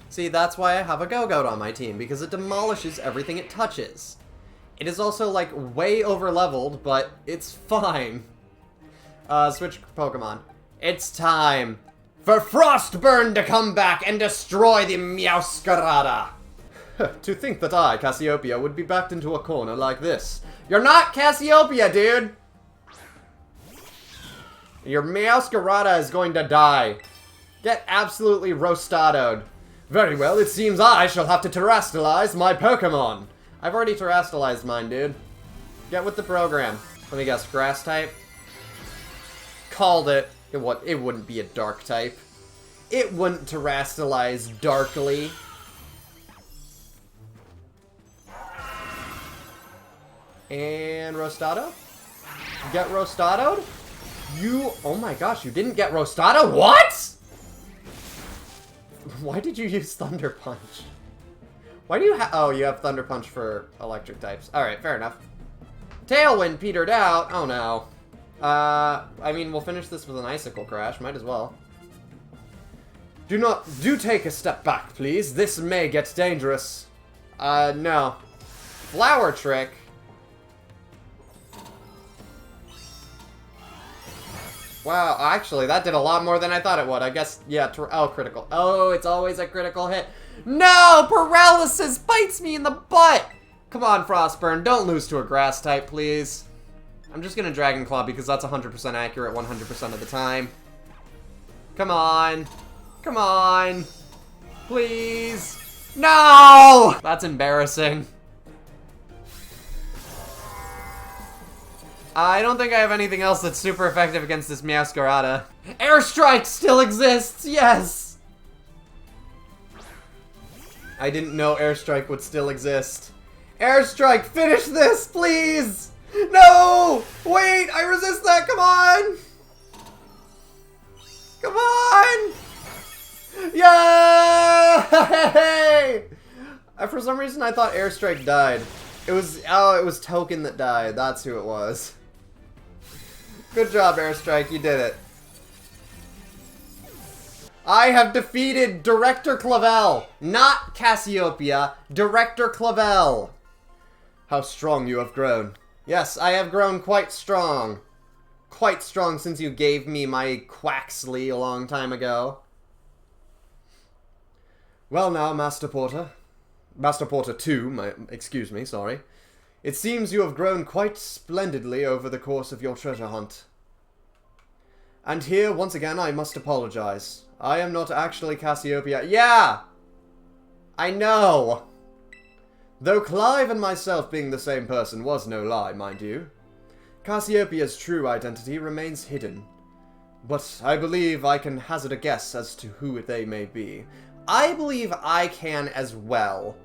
See, that's why I have a Go-Goat on my team, because it demolishes everything it touches. It is also, like, way over-leveled, but it's fine. Switch Pokemon. It's time for Frostburn to come back and destroy the Meowscarada. To think that I, Cassiopeia, would be backed into a corner like this. You're not Cassiopeia, dude! Your Meowscarada is going to die. Get absolutely roastadoed. Very well, it seems I shall have to terrestrialize my Pokemon. I've already terrestrialized mine, dude. Get with the program. Let me guess, Grass type? Called it. It wouldn't be a Dark type. It wouldn't terrestrialize darkly. And Rostado? Get Rostadoed? Oh my gosh, you didn't get Rostado? What? Why did you use Thunder Punch? Why do you have... Oh, you have Thunder Punch for electric types. Alright, fair enough. Tailwind petered out. Oh no. I mean, we'll finish this with an Icicle Crash. Might as well. Do take a step back, please. This may get dangerous. No. Flower Trick? Wow, actually, that did a lot more than I thought it would. I guess, yeah, oh, critical. Oh, it's always a critical hit. No! Paralysis bites me in the butt! Come on, Frostburn, don't lose to a grass type, please. I'm just gonna Dragon Claw because that's 100% accurate 100% of the time. Come on. Come on. Please. No! That's embarrassing. I don't think I have anything else that's super effective against this Meowscarada. Airstrike still exists, yes! I didn't know Airstrike would still exist. Airstrike, finish this, please! No! Wait, I resist that, come on! Come on! Yay! For some reason I thought Airstrike died. It was Token that died, that's who it was. Good job, Airstrike, you did it. I have defeated Director Clavel, not Cassiopeia, Director Clavel. How strong you have grown. Yes, I have grown quite strong. Quite strong since you gave me my Quaxley a long time ago. Well now, Master Porter. Master Porter 2, excuse me, sorry. It seems you have grown quite splendidly over the course of your treasure hunt. And here, once again, I must apologize. I am not actually Cassiopeia. Yeah! I know! Though Clive and myself being the same person was no lie, mind you. Cassiopeia's true identity remains hidden. But I believe I can hazard a guess as to who they may be. I believe I can as well.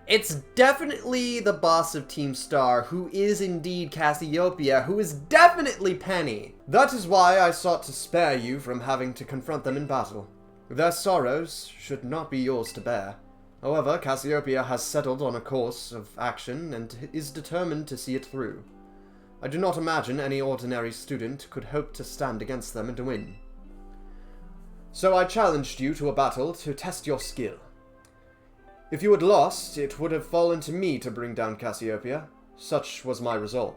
It's definitely the boss of Team Star, who is indeed Cassiopeia, who is definitely Penny. That is why I sought to spare you from having to confront them in battle. Their sorrows should not be yours to bear. However, Cassiopeia has settled on a course of action and is determined to see it through. I do not imagine any ordinary student could hope to stand against them and win. So I challenged you to a battle to test your skill. If you had lost, it would have fallen to me to bring down Cassiopeia. Such was my resolve.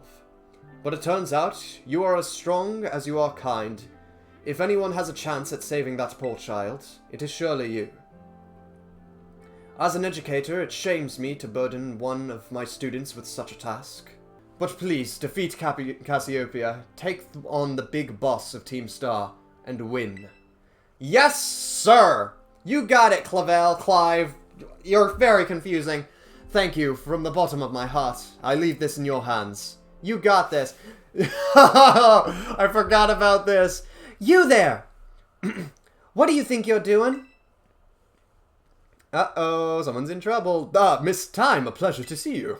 But it turns out, you are as strong as you are kind. If anyone has a chance at saving that poor child, it is surely you. As an educator, it shames me to burden one of my students with such a task. But please, defeat Cassiopeia, take on the big boss of Team Star, and win. Yes, sir! You got it, Clive. You're very confusing. Thank you, from the bottom of my heart. I leave this in your hands. You got this. I forgot about this. You there! What do you think you're doing? Uh-oh, someone's in trouble. Miss Time, a pleasure to see you.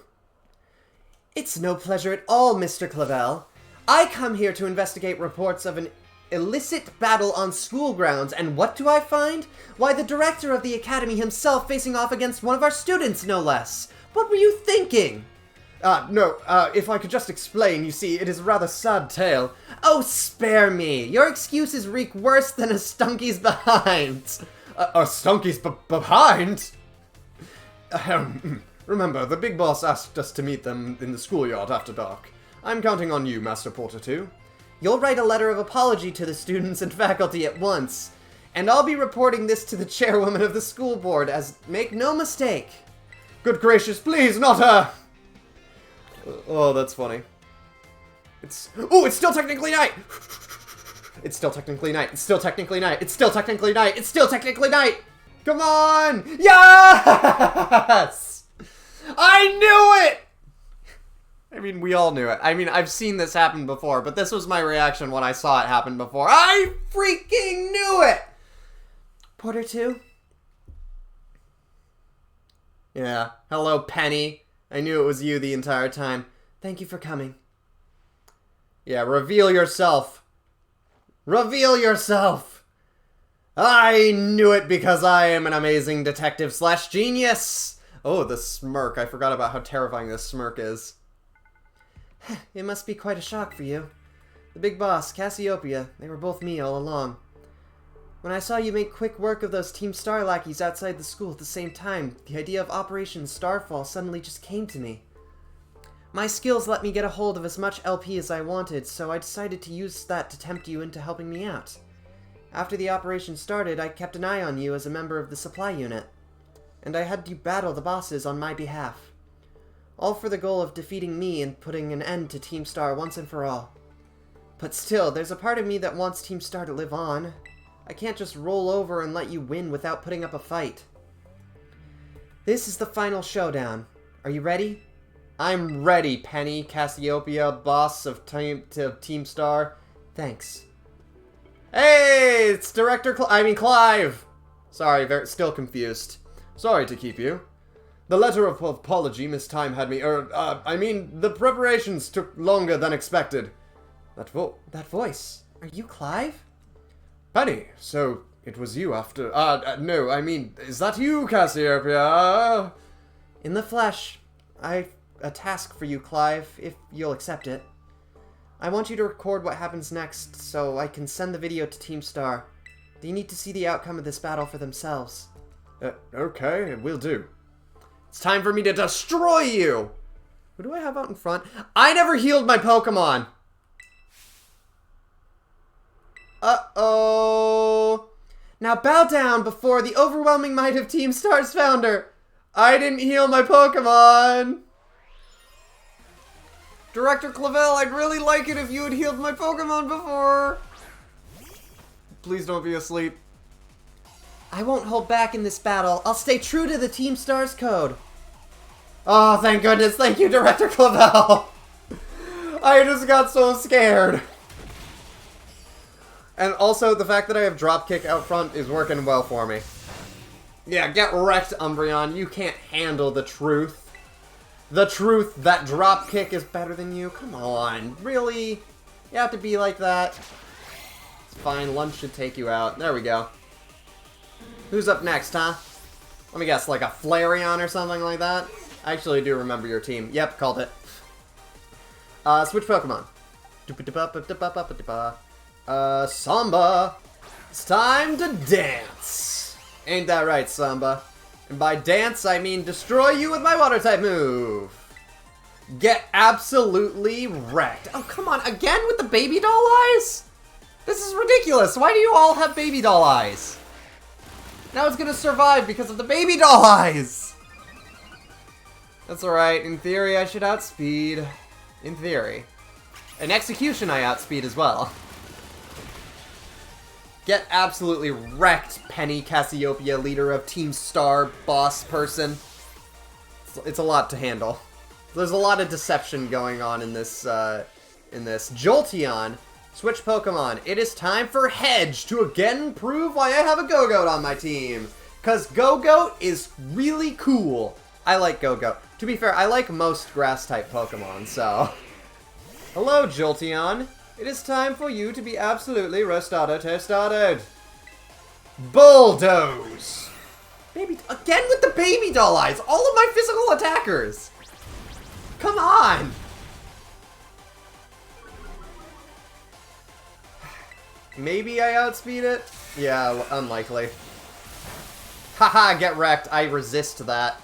It's no pleasure at all, Mr. Clavel. I come here to investigate reports of an illicit battle on school grounds, and what do I find? Why, the director of the academy himself facing off against one of our students, no less. What were you thinking? If I could just explain, you see, it is a rather sad tale. Oh, spare me. Your excuses reek worse than a stunky's behind. A stunky's behind? Remember, the big boss asked us to meet them in the schoolyard after dark. I'm counting on you, Master Porter 2. You'll write a letter of apology to the students and faculty at once. And I'll be reporting this to the chairwoman of the school board, as make no mistake. Good gracious, please, not her! Oh, that's funny. It's still technically night! It's still technically night. It's still technically night. It's still technically night. It's still technically night! Come on! Yes! I knew it! I mean, we all knew it. I mean, I've seen this happen before, but this was my reaction when I saw it happen before. I freaking knew it! Porter 2? Yeah. Hello, Penny. I knew it was you the entire time. Thank you for coming. Yeah, reveal yourself. Reveal yourself! I knew it because I am an amazing detective / genius! Oh, the smirk. I forgot about how terrifying this smirk is. It must be quite a shock for you. The big boss, Cassiopeia, they were both me all along. When I saw you make quick work of those Team Star lackeys outside the school at the same time, the idea of Operation Starfall suddenly just came to me. My skills let me get a hold of as much LP as I wanted, so I decided to use that to tempt you into helping me out. After the operation started, I kept an eye on you as a member of the supply unit, and I had you battle the bosses on my behalf. All for the goal of defeating me and putting an end to Team Star once and for all. But still, there's a part of me that wants Team Star to live on. I can't just roll over and let you win without putting up a fight. This is the final showdown. Are you ready? I'm ready, Penny, Cassiopeia, boss of Team Star. Thanks. Hey, it's Clive! Sorry, still confused. Sorry to keep you. The letter of apology Miss Time had me, the preparations took longer than expected. That voice. Are you Clive? Penny, so it was you after, no, I mean, is that you, Cassiopeia? In the flesh. I've a task for you, Clive, if you'll accept it. I want you to record what happens next, so I can send the video to Team Star. They need to see the outcome of this battle for themselves. Okay, will do. It's time for me to destroy you! Who do I have out in front? I never healed my Pokemon! Uh-oh. Now bow down before the overwhelming might of Team Star's founder. I didn't heal my Pokemon! Director Clavel, I'd really like it if you had healed my Pokemon before! Please don't be asleep. I won't hold back in this battle. I'll stay true to the Team Star's code. Oh, thank goodness. Thank you, Director Clavel. I just got so scared. And also, the fact that I have Dropkick out front is working well for me. Yeah, get wrecked, Umbreon. You can't handle the truth. The truth that Dropkick is better than you? Come on. Really? You have to be like that? It's fine. Lunch should take you out. There we go. Who's up next, huh? Let me guess, like a Flareon or something like that? I actually do remember your team. Yep, called it. Switch Pokemon. Samba. It's time to dance. Ain't that right, Samba? And by dance, I mean destroy you with my Water-type move. Get absolutely wrecked. Oh, come on. Again with the baby doll eyes? This is ridiculous. Why do you all have baby doll eyes? Now it's gonna survive because of the baby doll eyes! That's alright. In theory, I should outspeed. In theory. In execution, I outspeed as well. Get absolutely wrecked, Penny Cassiopeia, leader of Team Star, boss person. It's a lot to handle. There's a lot of deception going on in this, Jolteon. Switch Pokemon. It is time for Hedge to again prove why I have a Go-Goat on my team. Because Go-Goat is really cool. I like Go-Goat. To be fair, I like most Grass-type Pokemon, so... Hello, Jolteon. It is time for you to be absolutely rostado-tostado. Bulldoze! Baby, again with the baby doll eyes! All of my physical attackers! Come on! Maybe I outspeed it? Yeah, unlikely. Haha, get wrecked. I resist that.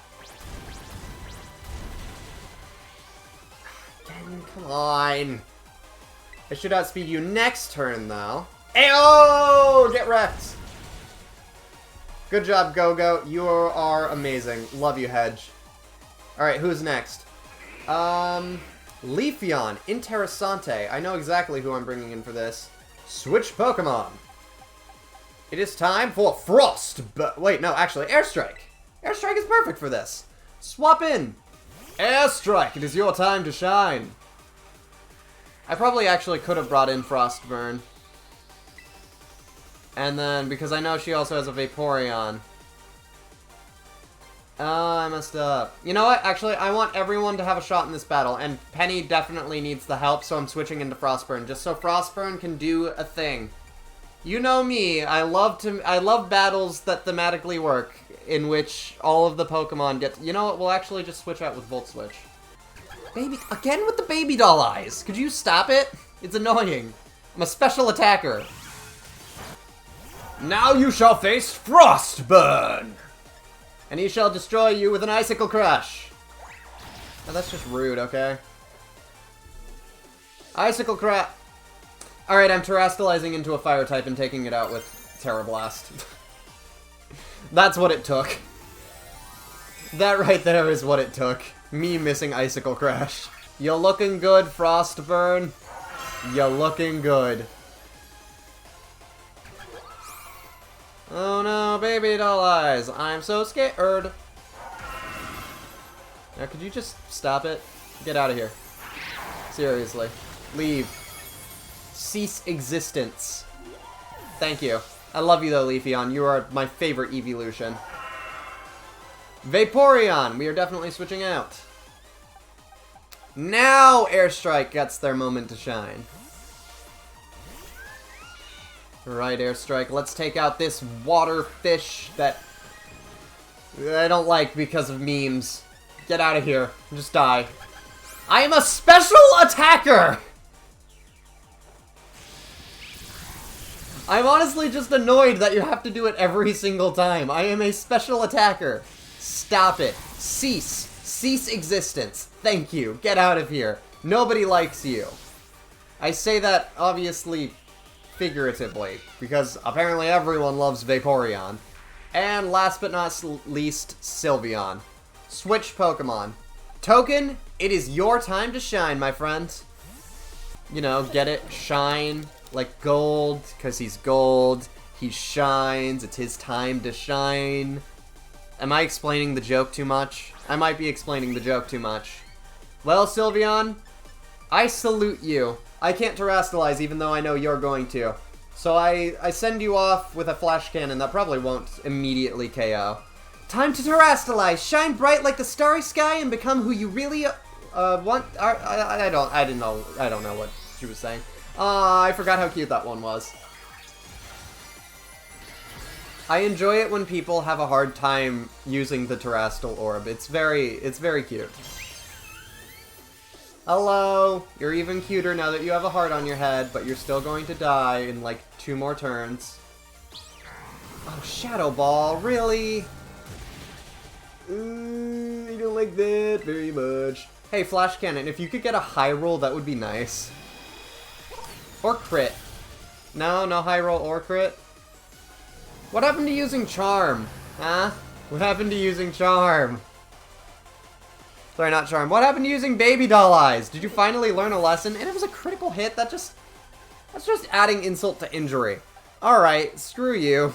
Again, come on. I should outspeed you next turn, though. Ayo! Get wrecked. Good job, Go-Go. You are amazing. Love you, Hedge. Alright, who's next? Leafeon. Interessante. I know exactly who I'm bringing in for this. Switch Pokemon. It is time for Frost. Wait, no, actually, Airstrike. Airstrike is perfect for this. Swap in. Airstrike, it is your time to shine. I probably actually could have brought in Frostburn. And then, because I know she also has a Vaporeon. Oh, I messed up. You know what? Actually, I want everyone to have a shot in this battle, and Penny definitely needs the help, so I'm switching into Frostburn, just so Frostburn can do a thing. You know me, I love battles that thematically work, in which all of the Pokemon get... You know what? We'll actually just switch out with Volt Switch. Baby... Again with the baby doll eyes! Could you stop it? It's annoying. I'm a special attacker. Now you shall face Frostburn! And he shall destroy you with an Icicle Crush. Oh, that's just rude, okay? Icicle Crush. Alright, I'm terastallizing into a fire type and taking it out with Terra Blast. That's what it took. That right there is what it took. Me missing Icicle Crash. You're looking good, Frostburn. You're looking good. Oh no, baby doll eyes. I'm so scared. Now, could you just stop it? Get out of here. Seriously. Leave. Cease existence. Thank you. I love you though, Leafeon. You are my favorite evolution. Vaporeon! We are definitely switching out. Now Airstrike gets their moment to shine. Right, Airstrike, let's take out this water fish that I don't like because of memes. Get out of here. Just die. I am a special attacker! I'm honestly just annoyed that you have to do it every single time. I am a special attacker. Stop it. Cease. Cease existence. Thank you. Get out of here. Nobody likes you. I say that, obviously, figuratively, because apparently everyone loves Vaporeon. And last but not least, Sylveon. Switch Pokemon. Token, it is your time to shine, my friend. You know, get it? Shine. Like gold, because he's gold. He shines. It's his time to shine. Am I explaining the joke too much? I might be explaining the joke too much. Well, Sylveon, I salute you. I can't terastallize even though I know you're going to. So I send you off with a flash cannon that probably won't immediately KO. Time to terastallize! Shine bright like the starry sky and become who you really want. I don't know what she was saying. I forgot how cute that one was. I enjoy it when people have a hard time using the Terastal Orb. It's very cute. Hello! You're even cuter now that you have a heart on your head, but you're still going to die in like 2 more turns. Oh, Shadow Ball, really? I don't like that very much. Hey, Flash Cannon, if you could get a high roll, that would be nice. Or crit. No high roll or crit. What happened to using Charm? Huh? What happened to using Charm? Sorry, not Charm. What happened to using Baby Doll Eyes? Did you finally learn a lesson? And it was a critical hit? That's just adding insult to injury. Alright, screw you.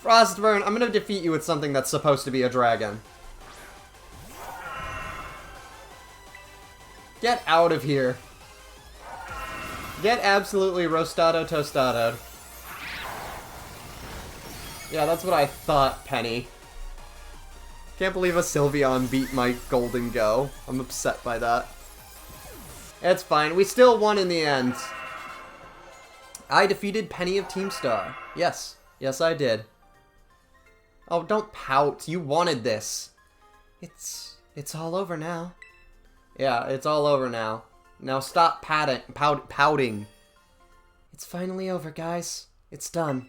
Frostburn, I'm gonna defeat you with something that's supposed to be a dragon. Get out of here. Get absolutely rostado tostado. Yeah, that's what I thought, Penny. Can't believe a Sylveon beat my Golden Go. I'm upset by that. It's fine. We still won in the end. I defeated Penny of Team Star. Yes. Yes, I did. Oh, don't pout. You wanted this. It's all over now. Yeah, it's all over now. Now stop pouting. It's finally over, guys. It's done.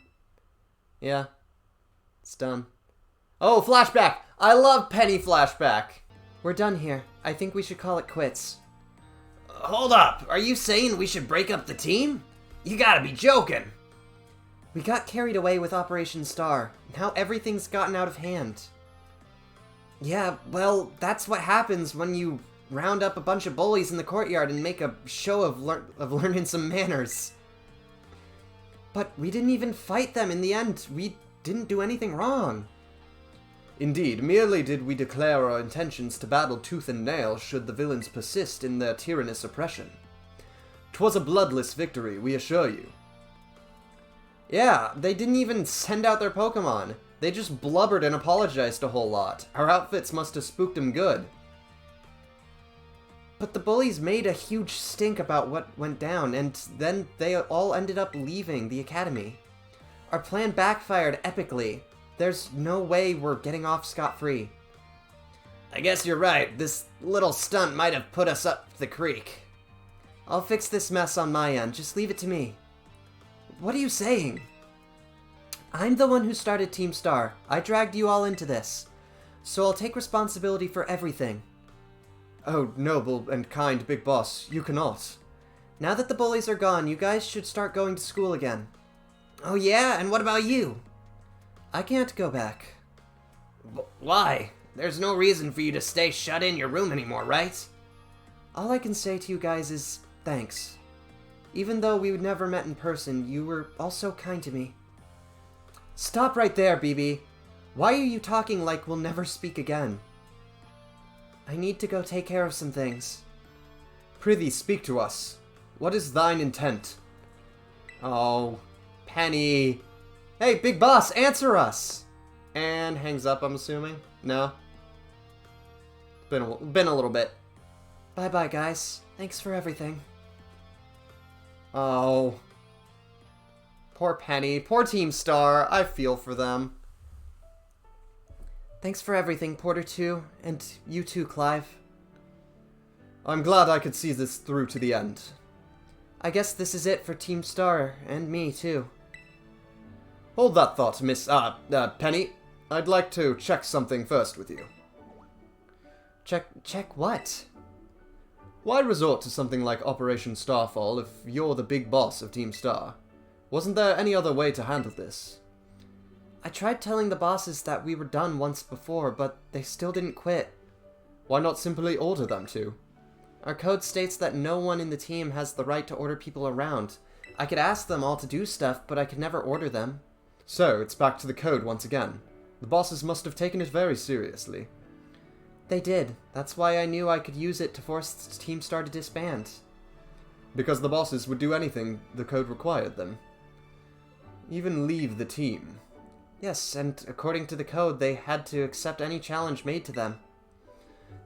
Yeah. It's done. Oh, flashback! I love Penny flashback. We're done here. I think we should call it quits. Hold up. Are you saying we should break up the team? You gotta be joking. We got carried away with Operation Star. Now everything's gotten out of hand. Yeah, well, that's what happens when you round up a bunch of bullies in the courtyard and make a show of learning some manners. But we didn't even fight them in the end. We didn't do anything wrong. Indeed, merely did we declare our intentions to battle tooth and nail should the villains persist in their tyrannous oppression. 'Twas a bloodless victory, we assure you. Yeah, they didn't even send out their Pokemon. They just blubbered and apologized a whole lot. Our outfits must have spooked them good. But the bullies made a huge stink about what went down, and then they all ended up leaving the academy. Our plan backfired epically. There's no way we're getting off scot-free. I guess you're right. This little stunt might have put us up the creek. I'll fix this mess on my end. Just leave it to me. What are you saying? I'm the one who started Team Star. I dragged you all into this. So I'll take responsibility for everything. Oh, noble and kind Big Boss, you cannot. Now that the bullies are gone, you guys should start going to school again. Oh yeah, and what about you? I can't go back. Why? There's no reason for you to stay shut in your room anymore, right? All I can say to you guys is thanks. Even though we never met in person, you were also kind to me. Stop right there, BB. Why are you talking like we'll never speak again? I need to go take care of some things. Prithee, speak to us. What is thine intent? Oh, Penny. Hey, Big Boss, answer us! And hangs up, I'm assuming? No? Been a little bit. Bye-bye, guys. Thanks for everything. Oh. Poor Penny. Poor Team Star. I feel for them. Thanks for everything, Porter 2, and you too, Clive. I'm glad I could see this through to the end. I guess this is it for Team Star, and me too. Hold that thought, Miss, Penny. I'd like to check something first with you. Check what? Why resort to something like Operation Starfall if you're the big boss of Team Star? Wasn't there any other way to handle this? I tried telling the bosses that we were done once before, but they still didn't quit. Why not simply order them to? Our code states that no one in the team has the right to order people around. I could ask them all to do stuff, but I could never order them. So, it's back to the code once again. The bosses must have taken it very seriously. They did. That's why I knew I could use it to force Team Star to disband. Because the bosses would do anything the code required them. Even leave the team. Yes, and according to the code, they had to accept any challenge made to them.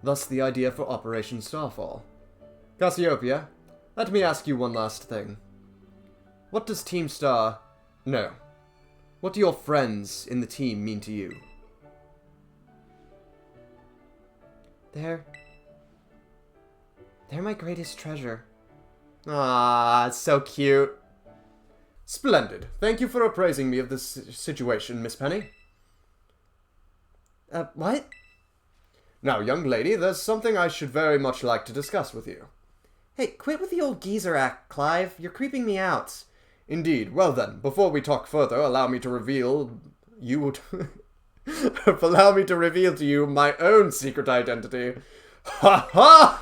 Thus the idea for Operation Starfall. Cassiopeia, let me ask you one last thing. What does Team Star... No. What do your friends in the team mean to you? They're my greatest treasure. Ah, so cute. Splendid. Thank you for appraising me of this situation, Miss Penny. What? Now, young lady, there's something I should very much like to discuss with you. Hey, quit with the old geezer act, Clive. You're creeping me out. Indeed. Well then, before we talk further, allow me to reveal allow me to reveal to you my own secret identity. Ha ha!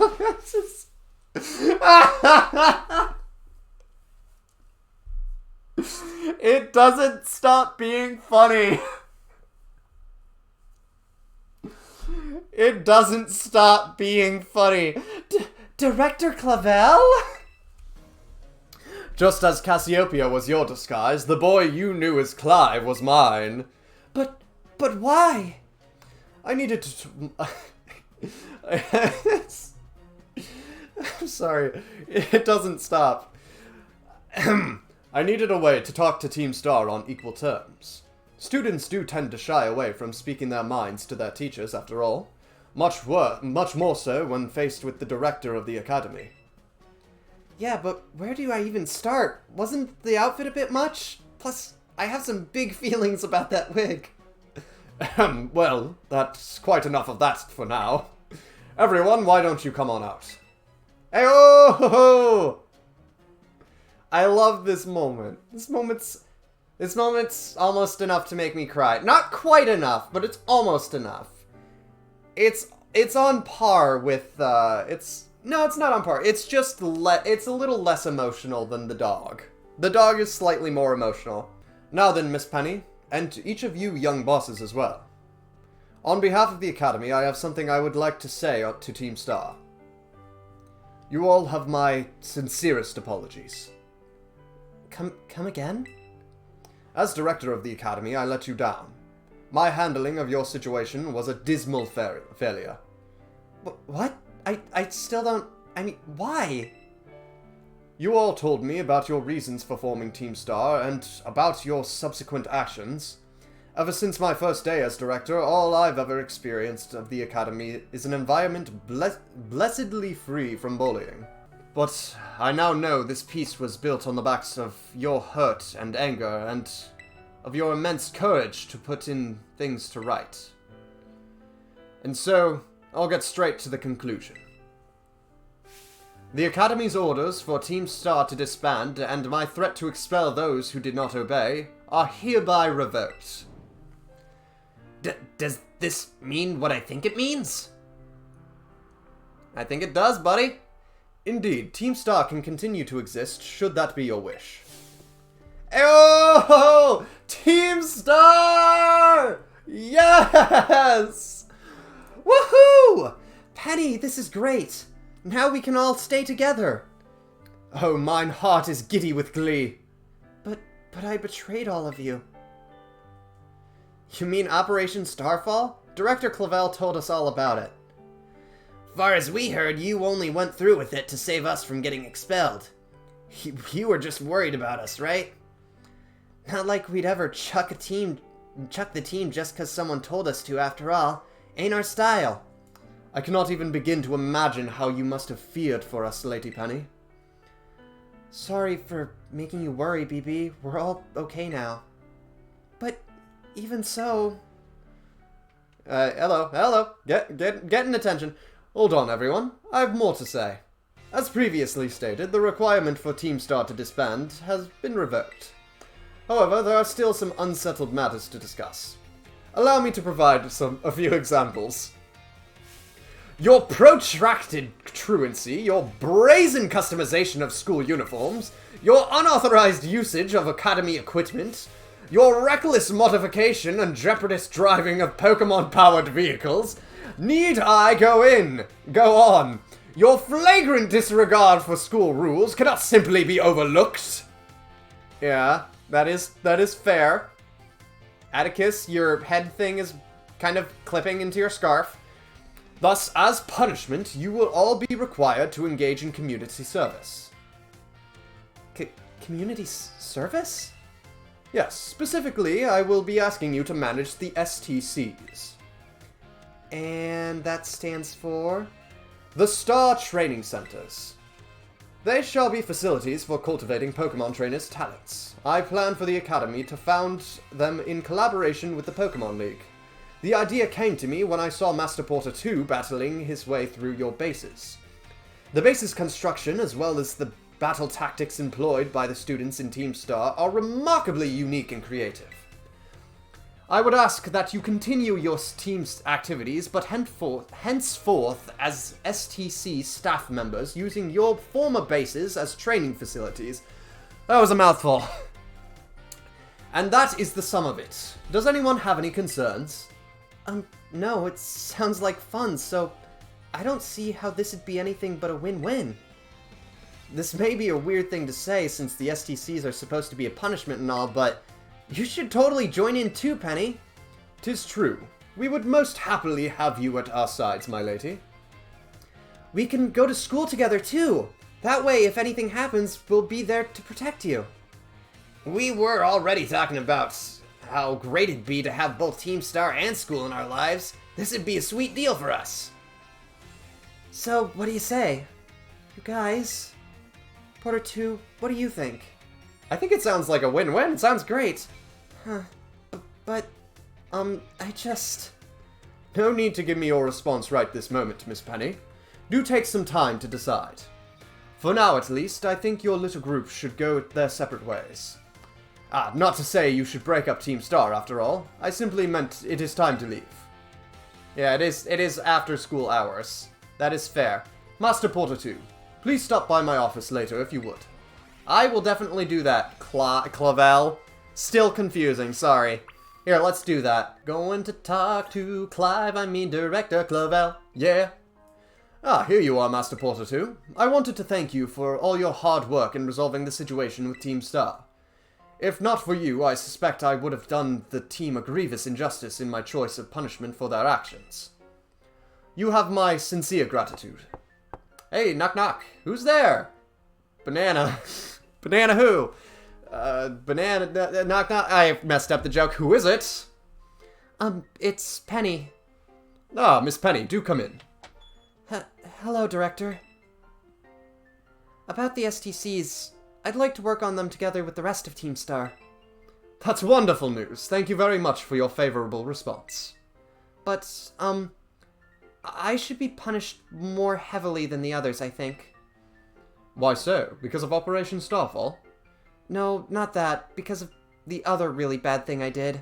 It doesn't stop being funny. It doesn't stop being funny. Director Clavel? Just as Cassiopeia was your disguise, the boy you knew as Clive was mine. But why? I needed to... I'm sorry. It doesn't stop. I needed a way to talk to Team Star on equal terms. Students do tend to shy away from speaking their minds to their teachers, after all. Much more so when faced with the director of the academy. Yeah, but where do I even start? Wasn't the outfit a bit much? Plus, I have some big feelings about that wig. Well, that's quite enough of that for now. Everyone, why don't you come on out? Hey-oh! I love this moment. This moment's almost enough to make me cry. Not quite enough, but it's almost enough. It's on par with, no, it's not on par. It's just, it's a little less emotional than the dog. The dog is slightly more emotional. Now then, Miss Penny, and to each of you young bosses as well. On behalf of the Academy, I have something I would like to say to Team Star. You all have my sincerest apologies. Come again? As director of the Academy, I let you down. My handling of your situation was a dismal failure. What? I still don't... I mean, why? You all told me about your reasons for forming Team Star, and about your subsequent actions. Ever since my first day as director, all I've ever experienced of the Academy is an environment blessedly free from bullying. But I now know this peace was built on the backs of your hurt and anger, and of your immense courage to put in things to right. And so, I'll get straight to the conclusion. The Academy's orders for Team Star to disband, and my threat to expel those who did not obey, are hereby revoked. Does this mean what I think it means? I think it does, buddy. Indeed, Team Star can continue to exist, should that be your wish. Oh! Team Star! Yes! Woohoo! Penny, this is great. Now we can all stay together. Oh, mine heart is giddy with glee. But I betrayed all of you. You mean Operation Starfall? Director Clavel told us all about it. Far as we heard, you only went through with it to save us from getting expelled. You were just worried about us, right? Not like we'd ever chuck the team just because someone told us to, after all. Ain't our style. I cannot even begin to imagine how you must have feared for us, Lady Penny. Sorry for making you worry, BB. We're all okay now. But even so... Hello. Getting attention. Hold on, everyone. I have more to say. As previously stated, the requirement for Team Star to disband has been revoked. However, there are still some unsettled matters to discuss. Allow me to provide a few examples. Your protracted truancy, your brazen customization of school uniforms, your unauthorized usage of Academy equipment, your reckless modification and jeopardous driving of Pokemon-powered vehicles. Need I go on? Your flagrant disregard for school rules cannot simply be overlooked. Yeah, that is fair. Atticus, your head thing is kind of clipping into your scarf. Thus, as punishment, you will all be required to engage in community service. Community service? Yes, specifically, I will be asking you to manage the STCs. And that stands for? The Star Training Centers. They shall be facilities for cultivating Pokemon trainers' talents. I plan for the Academy to found them in collaboration with the Pokemon League. The idea came to me when I saw Master Porter 2 battling his way through your bases. The base's construction, as well as the battle tactics employed by the students in Team Star, are remarkably unique and creative. I would ask that you continue your team's activities, but henceforth as STC staff members, using your former bases as training facilities. That was a mouthful. And that is the sum of it. Does anyone have any concerns? No, it sounds like fun, so I don't see how this would be anything but a win-win. This may be a weird thing to say since the STCs are supposed to be a punishment and all, but you should totally join in too, Penny. 'Tis true. We would most happily have you at our sides, my lady. We can go to school together too. That way, if anything happens, we'll be there to protect you. We were already talking about how great it'd be to have both Team Star and school in our lives. This would be a sweet deal for us. So, what do you say? You guys? Porter 2, what do you think? I think it sounds like a win-win. It sounds great. Huh. But, I just... No need to give me your response right this moment, Miss Penny. Do take some time to decide. For now, at least, I think your little group should go their separate ways. Not to say you should break up Team Star, after all. I simply meant it is time to leave. Yeah, it is after school hours. That is fair. Master Porter 2, please stop by my office later if you would. I will definitely do that, Clavel. Still confusing, sorry. Here, let's do that. Going to talk to Clive, I mean Director Clavel. Yeah. Here you are, Master Porter 2. I wanted to thank you for all your hard work in resolving the situation with Team Star. If not for you, I suspect I would have done the team a grievous injustice in my choice of punishment for their actions. You have my sincere gratitude. Hey, knock knock. Who's there? Banana. Banana who? Banana, knock knock. I messed up the joke. Who is it? It's Penny. Miss Penny, do come in. Hello, Director. About the STCs, I'd like to work on them together with the rest of Team Star. That's wonderful news. Thank you very much for your favorable response. But, I should be punished more heavily than the others, I think. Why so? Because of Operation Starfall? No, not that. Because of the other really bad thing I did.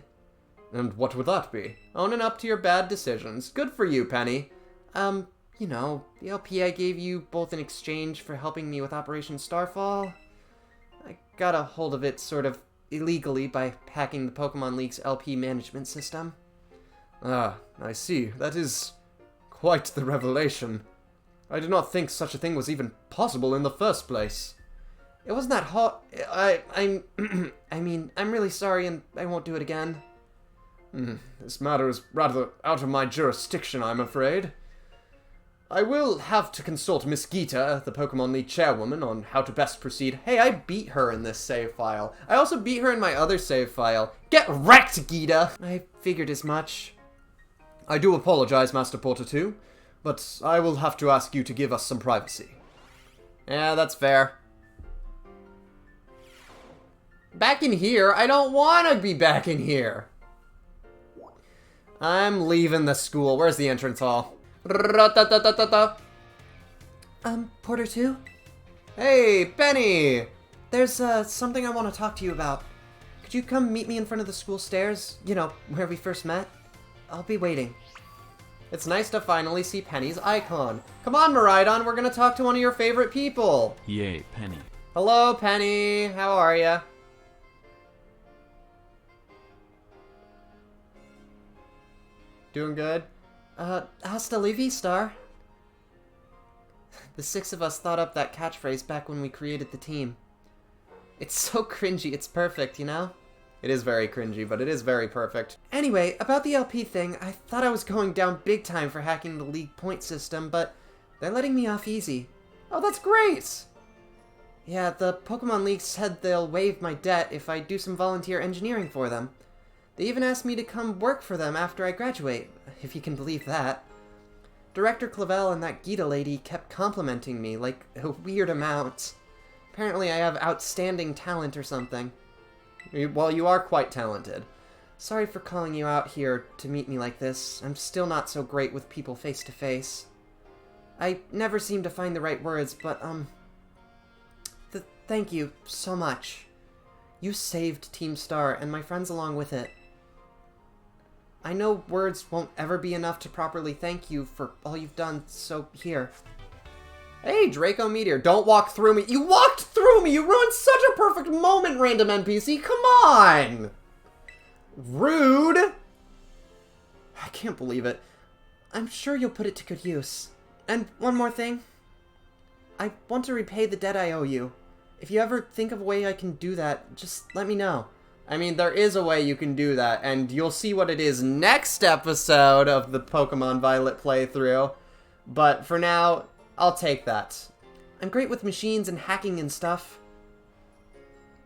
And what would that be? Owning up to your bad decisions. Good for you, Penny. You know, the LP I gave you both in exchange for helping me with Operation Starfall. I got a hold of it sort of illegally by hacking the Pokemon League's LP management system. I see. That is quite the revelation. I did not think such a thing was even possible in the first place. It wasn't that hard. I mean, I'm really sorry and I won't do it again. This matter is rather out of my jurisdiction, I'm afraid. I will have to consult Miss Geeta, the Pokemon League chairwoman, on how to best proceed. Hey, I beat her in this save file. I also beat her in my other save file. Get wrecked, Geeta! I figured as much. I do apologize, Master Porter 2, but I will have to ask you to give us some privacy. Yeah, that's fair. Back in here? I don't want to be back in here. I'm leaving the school. Where's the entrance hall? Porter 2? Hey, Penny! There's, something I want to talk to you about. Could you come meet me in front of the school stairs? You know, where we first met? I'll be waiting. It's nice to finally see Penny's icon. Come on, Miraidon, we're gonna talk to one of your favorite people. Yay, Penny. Hello, Penny. How are ya? Doing good? Hasta la vista. The six of us thought up that catchphrase back when we created the team. It's so cringy, it's perfect, you know? It is very cringy, but it is very perfect. Anyway, about the LP thing, I thought I was going down big time for hacking the league point system, but they're letting me off easy. Oh, that's great! Yeah, the Pokemon League said they'll waive my debt if I do some volunteer engineering for them. They even asked me to come work for them after I graduate, if you can believe that. Director Clavel and that Geeta lady kept complimenting me, like a weird amount. Apparently I have outstanding talent or something. Well, you are quite talented. Sorry for calling you out here to meet me like this. I'm still not so great with people face to face. I never seem to find the right words, but, thank you so much. You saved Team Star, and my friends along with it. I know words won't ever be enough to properly thank you for all you've done, so here. Hey, Draco Meteor, don't walk through me. You walked through me! You ruined such a perfect moment, random NPC! Come on! Rude! I can't believe it. I'm sure you'll put it to good use. And one more thing. I want to repay the debt I owe you. If you ever think of a way I can do that, just let me know. I mean, there is a way you can do that, and you'll see what it is next episode of the Pokemon Violet playthrough. But for now, I'll take that. I'm great with machines and hacking and stuff.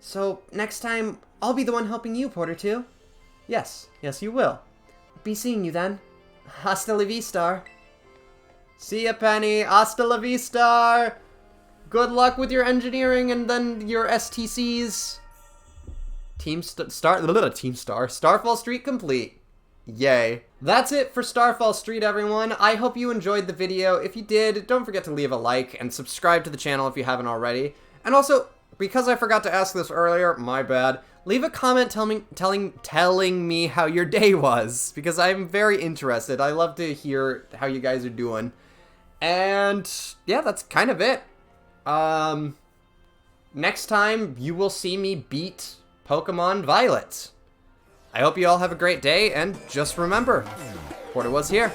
So, next time, I'll be the one helping you, Porter 2. Yes, you will. Be seeing you then. Hasta la vista. See ya, Penny. Hasta la vista. Good luck with your engineering and then your STCs. Starfall Street complete. Yay. That's it for Starfall Street, everyone. I hope you enjoyed the video. If you did, don't forget to leave a like and subscribe to the channel if you haven't already. And also, because I forgot to ask this earlier, my bad, leave a comment telling me how your day was, because I'm very interested. I love to hear how you guys are doing. And yeah, that's kind of it. Next time you will see me beat Pokemon Violet. I hope you all have a great day, and just remember, Porter was here.